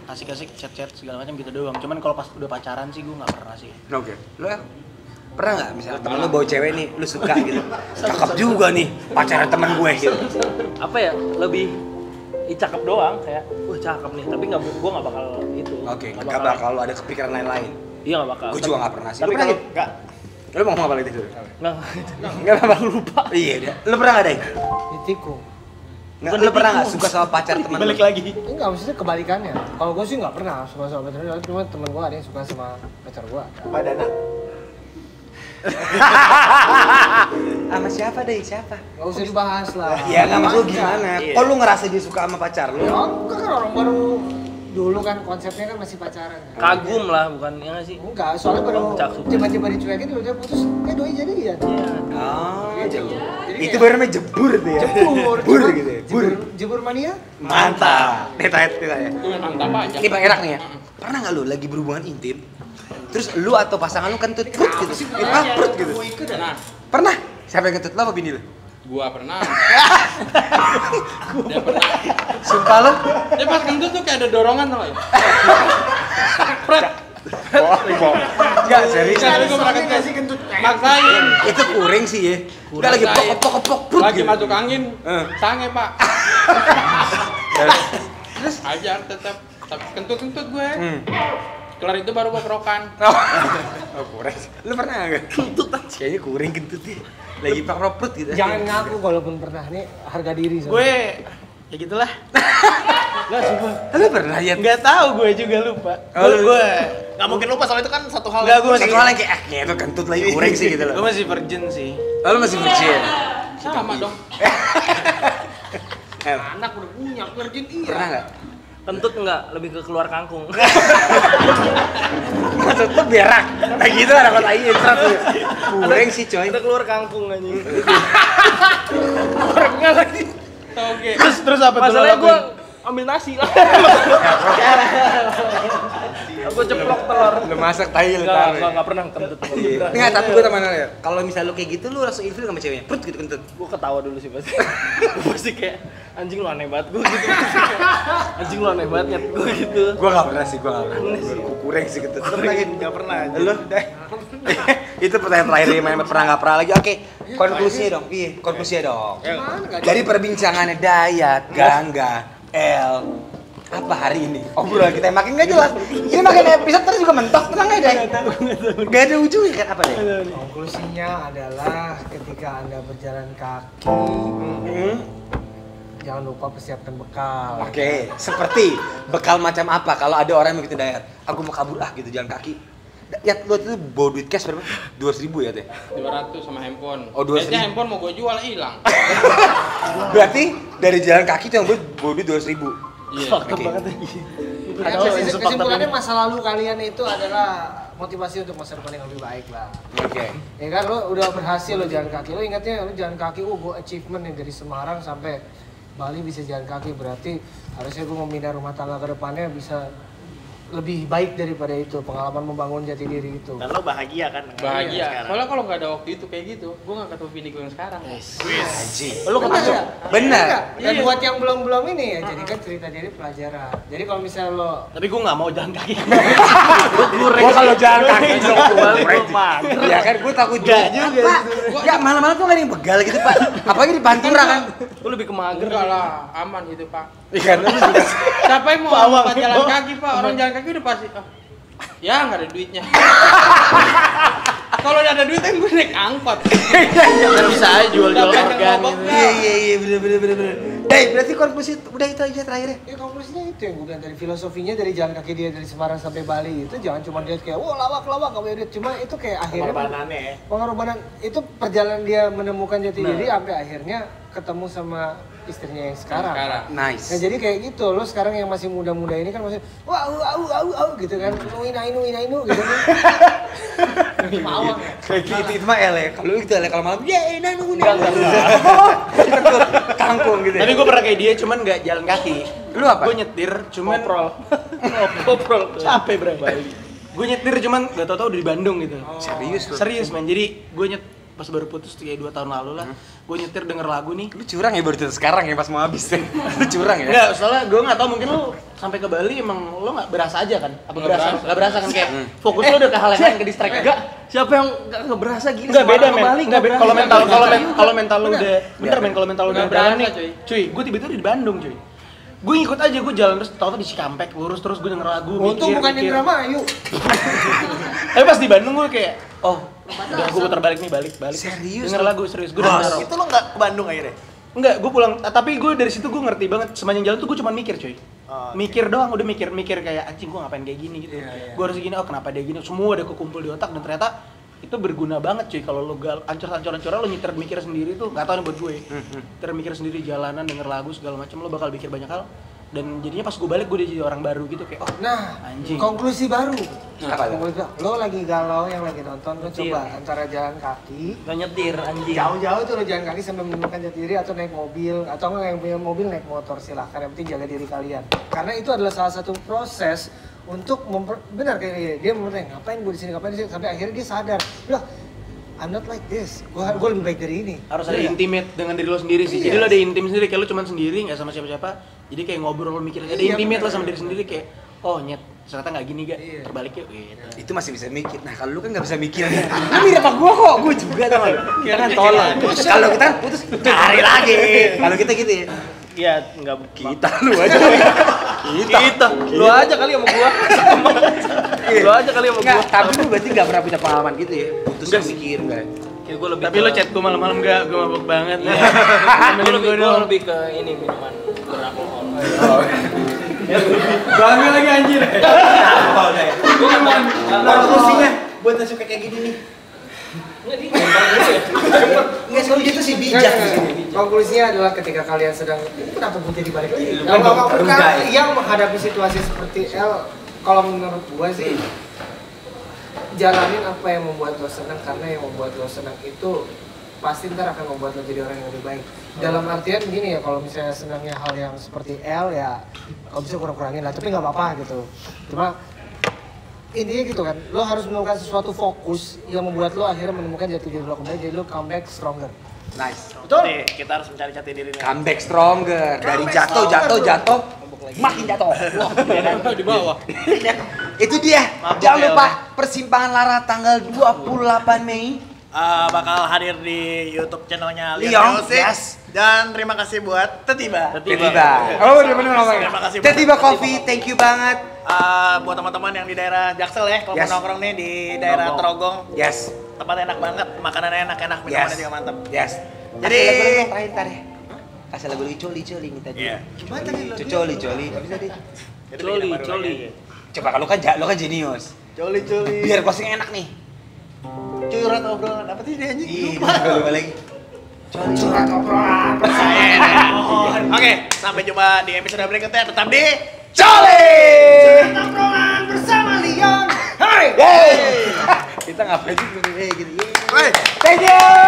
asik-asik chat-chat segala macam gitu doang. Cuman kalau pas udah pacaran sih gue nggak pernah sih. Oke. Lu ya? Pernah nggak misalnya temen lu bawa cewek nih, lu suka gitu. Cakep juga nih pacaran temen gue gitu. Apa ya? Lebih cakep doang kayak, wah cakep nih. Tapi gue nggak bakal itu. Oke, nggak bakal lu ada kepikiran lain-lain. Iya nggak bakal. Gue juga nggak pernah sih. Tapi Lu pernah kalau gitu? Enggak. Lu mau ngomong apa lagi dulu? Enggak apa lupa. Iya, dia. Lu pernah enggak, Dai? Ditikung. Nggak, lu pernah nggak suka sama pacar teman lu? Balik lagi. Enggak, maksudnya kebalikannya. Kalau gue sih nggak pernah suka sama pacar gue, cuma temen gue ada yang suka sama pacar gue. Pada anak. Sama siapa deh? Siapa? Nggak usah dibahas lah. Ya nggak maksud gimana? Kok lu ngerasa dia suka sama pacar lu? Ya enggak kan orang baru dulu kan konsepnya kan masih pacaran. Kagum lah, bukan ya nggak sih? Enggak, soalnya baru Cak suka. tiba-tiba dicuekin udah putus, doi jadian. Oh, Gitu. Jadi itu kayak- baru namanya jebur tuh ya. Jebur gitu ya. Jebur mania? Mantap. Detail ya. Itu memang mantap aja. Ini Bang Erak nih ya. Pernah nggak lu lagi berhubungan intim? Terus lu atau pasangan lu kentut perut gitu. Perut gitu. Nah, Pernah? Siapa yang kentut lu apa bini lu? gua pernah. Dia pernah. Sumpah lu? Dia pas kentut tuh kayak ada dorongan tau gak? Pret. Enggak, serius. Tapi gua pernah kentut. Maksain. Itu kuring sih ya. Enggak lagi Maksain. pok perut Lagi gitu. masuk angin. Eh. Sange, Pak. Terus ajar tetap kentut gue. Kelar itu baru gua kerokan. Oh, kuring. Lu pernah enggak? Kentut kayaknya kuring kentut ya. Lagi pak perut gitu. Jangan ngaku kalaupun pernah, nih harga diri soalnya. Gue ya gitulah. Enggak sumpah. Lu pernah ya? Nggak tahu gue juga lupa. Gue nggak mungkin lupa soalnya itu kan satu hal. Nggak gue Satu hal yang kayak itu kentut lagi kuring sih gitu Gue loh. masih virgin sih. Oh, lu masih virgin. Sama dong. Anak udah punya virgin iya. Pernah enggak? Kentut enggak, lebih ke keluar kangkung. Maksud lu berak. Nah gitu lah dapat air intrat tuh. Kuring sih coy. Ada keluar kangkung anjing. Orangnya lagi. Toge. Terus apa tuh? Masalahnya gua ambil nasi lah. Aku ceplok telur. Lu masak tai lu taruh. Enggak pernah kentut. Enggak, tapi gue teman ya. Kalau misalnya lu kayak gitu lu langsung ilfil sama ceweknya. Perut gitu kentut. Gue ketawa dulu sih pasti. Gue pasti kayak anjing lu aneh banget gue gitu. Anjing lu aneh banget nyet gue gitu. Gua enggak pernah sih, gua enggak pernah. Kuring sih kentut. Nggak pernah. Lu deh. Itu pertanyaan terakhir yang main pernah nggak pernah lagi. Oke, konklusinya dong. Iya, konklusinya dong. Dari perbincangannya Dayat, Gangga, El, apa hari ini? Obrolan kita makin nggak jelas. Ini makin episode terus juga mentok, tenang aja. Gak ada ujungnya kan apa deh? Konklusinya adalah ketika Anda berjalan kaki, jangan lupa persiapkan bekal. Oke, seperti bekal macam apa? Kalau ada orang yang begitu Dayat, aku mau kabur gitu jalan kaki. Ya, lu itu bawa duit cash berapa? 200.000 ya teh? 200 sama handphone. Oh, 200.000. Kayaknya handphone mau gue jual hilang. Berarti dari jalan kaki tuh yang bawa duit 200.000. Iya. Oke. Kesimpulannya masa lalu kalian itu adalah motivasi untuk masa depan yang lebih baik lah. Oke. Ya kan lo udah berhasil lo jalan kaki. Lo ingatnya lo jalan kaki, gue achievement nih dari Semarang sampai Bali bisa jalan kaki, berarti harusnya gue memindah rumah tangga ke depannya bisa lebih baik daripada itu, pengalaman membangun jati diri itu. Dan lo bahagia kan? Bahagia. Soalnya kalau nggak ada waktu itu kayak gitu, gue nggak ketemu bini gue yang sekarang. Anjing. Lo ketemu? Benar. Dan Iya. buat yang belum ini ya, jadikan cerita jadi pelajaran. Jadi kalau misalnya lo Tapi gue nggak mau jalan kaki. Gua kalau jalan kaki Balik mager. ya kan gue takut juga. Ya malam-malam tuh nggak ada yang begal gitu pak. Apalagi di Pantura kan. Gue lebih ke mager. Enggak lah, aman gitu pak. Iya kan. Siapa yang mau lupa jalan kaki pak? Orang jalan kaki udah pasti. Ya nggak ada duitnya. Kalau udah ada duit kan gue naik angkot. Kan bisa aja jual-jual organ. Iya bener. Berarti konklusi udah itu aja terakhir ya. ya konklusinya itu yang gue bilang dari filosofinya, dari jalan kaki dia dari Semarang sampai Bali itu jangan cuma lihat kayak wah lawak gak punya duit, cuma itu kayak akhirnya Pengorbanannya ya. pengorbanan itu perjalanan dia menemukan jati diri sampai akhirnya ketemu sama istrinya yang sekarang. Nice. Nah jadi kayak gitu, lo sekarang yang masih muda-muda ini kan masih wah gitu kan, inu gitu kan. Mawang ya. Kayak gitu itu mah ele. Kalau itu ele kalau malam ye nanu. Kangkung gitu. Tapi gue pernah kayak dia, cuman nggak jalan kaki. Lu apa? Gue nyetir, cuman Ngobrol. capek bro. Gue nyetir cuman nggak tahu-tahu udah di Bandung gitu. Serius lu? Serius man. Jadi gue pas baru putus kayak 2 tahun lalu lah. Gue nyetir denger lagu nih. Lu curang ya baru sekarang ya pas mau habis ya. Lu curang ya? Enggak, soalnya gue nggak tahu mungkin lu sampai ke Bali emang lo nggak berasa aja kan? Apa berasa? Nggak berasa kan kayak fokus lo udah ke hal yang lain, ke distract. Enggak, siapa yang enggak berasa gini? Enggak beda Semarang ke men. Bali, Enggak beda. Kalau mental lu udah bener men, kalau mental lu udah Nggak berani berasa, cuy. cuy, gue tiba-tiba di Bandung cuy. gue ngikut aja, gue jalan terus tau di Cikampek lurus terus gue denger lagu. Untung bukan Indramayu. Tapi pas di Bandung gue kayak, oh, udah gue putar balik nih, balik. Serius? Denger lagu serius, gue denger. Itu lo nggak ke Bandung akhirnya? Enggak, gue pulang, tapi gue dari situ gue ngerti banget sepanjang jalan tuh gue cuma mikir cuy. Mikir doang, udah mikir kayak anjing gue ngapain kayak gini gitu. Gue harus gini, oh kenapa dia gini, semua ada kekumpul di otak dan ternyata itu berguna banget cuy. Kalau lo ancur-ancuran lo nyiter mikir sendiri tuh, gak tau nih buat gue. Nyiter mikir sendiri jalanan, denger lagu segala macam, lo bakal mikir banyak hal. Dan jadinya pas gue balik gue udah jadi orang baru gitu kayak, oh Nah, anjing. konklusi baru. Apa tuh? Lo lagi galau, yang lagi nonton, lo coba antara jalan kaki, Gak nyetir anjing. jauh-jauh tuh lo jalan kaki sampai menemukan jati diri atau naik mobil, atau nggak yang punya mobil naik motor, silahkan, yang penting jaga diri kalian. Karena itu adalah salah satu proses untuk benar kayak dia menurutnya ngapain gue di sini sampai akhirnya dia sadar, loh I'm not like this, gue lebih baik dari ini. Harus ada intimate dengan diri lo sendiri sih. Jadi lo ada intim sendiri, kayak lo cuman sendiri, nggak sama siapa-siapa. Jadi kayak ngobrol, lo mikir, ada intimate lah sama diri sendiri kayak, oh nyet, ternyata nggak gini gak, terbalik yuk gitu. Itu masih bisa mikir. Nah kalau lu kan nggak bisa mikir. Lu mirip sama gua kok, gua juga tau gak lu. Kita kan tolong. Kalau kita putus, cari lagi. Kalau kita gitu ya. Iya, enggak Kita lu aja. kita. Lu aja kali sama gua. Lu aja kali sama gua. Enggak, tapi lu berarti nggak pernah punya pengalaman gitu ya. Putus nggak mikir enggak. Kayak gua lebih Tapi lo chat gue malam-malam gak, gue mabuk banget. gua lebih ke ini minuman beralkohol. Bangga lagi anjir. Gua emang Konklusinya buat yang suka kayak gini nih. Enggak soal gitu sih bijak di sini. Konklusinya adalah ketika kalian sedang kenapa gue jadi balik lagi? Kan Kalau dokter bukan enggak ya? yang menghadapi situasi seperti L, kalau menurut gue sih jalanin apa yang membuat lo senang, karena yang membuat lo senang itu pasti ntar akan membuat lo jadi orang yang lebih baik. Dalam artian gini ya, kalau misalnya senangnya hal yang seperti L ya kalau bisa kurang-kurangin lah, tapi nggak apa-apa gitu. Cuma intinya gitu kan, lo harus menemukan sesuatu fokus yang membuat lo akhirnya menemukan jati diri lo kembali, jadi lo come back stronger. Nice. Betul? Nih, kita harus mencari jati diri nih. Comeback stronger. Dari jatuh, makin jatuh. Wah, di bawah. Itu dia. Mabuk Jangan ya, lupa Persimpangan Lara tanggal 28 Mei. Bakal hadir di YouTube channelnya Leon, Leon Music. yes. Dan terima kasih buat Tetiba. Tetiba. Oh, udah bener ngomongnya. Terima kasih. Tetiba Coffee, thank you banget. Buat teman-teman yang di daerah Jaksel ya, kalau Yes. mau nongkrong nih di daerah Trogong, Yes. tempatnya enak banget, makanannya enak, minumannya juga mantap. Yes. Jadi- Kasih lagu lagi yang terakhir ntar ya. Kasih lagu lagi coli nih tadi. Iya. Gimana tadi? Coli. Gak bisa deh. Itu bikin yang baru Coli. lagi. Coba kalau lo kan jenius. Coli. Biar closing enak nih. Curhat obrolan apa sih dia anjing? Iya, Lupa. lupa lagi. Curhat obrolan. Oke, sampai jumpa di episode berikutnya. Tetap di Coli. Tongkrongan bersama Leon. Hey. Kita ngapain sih gitu? Hey. Thank you.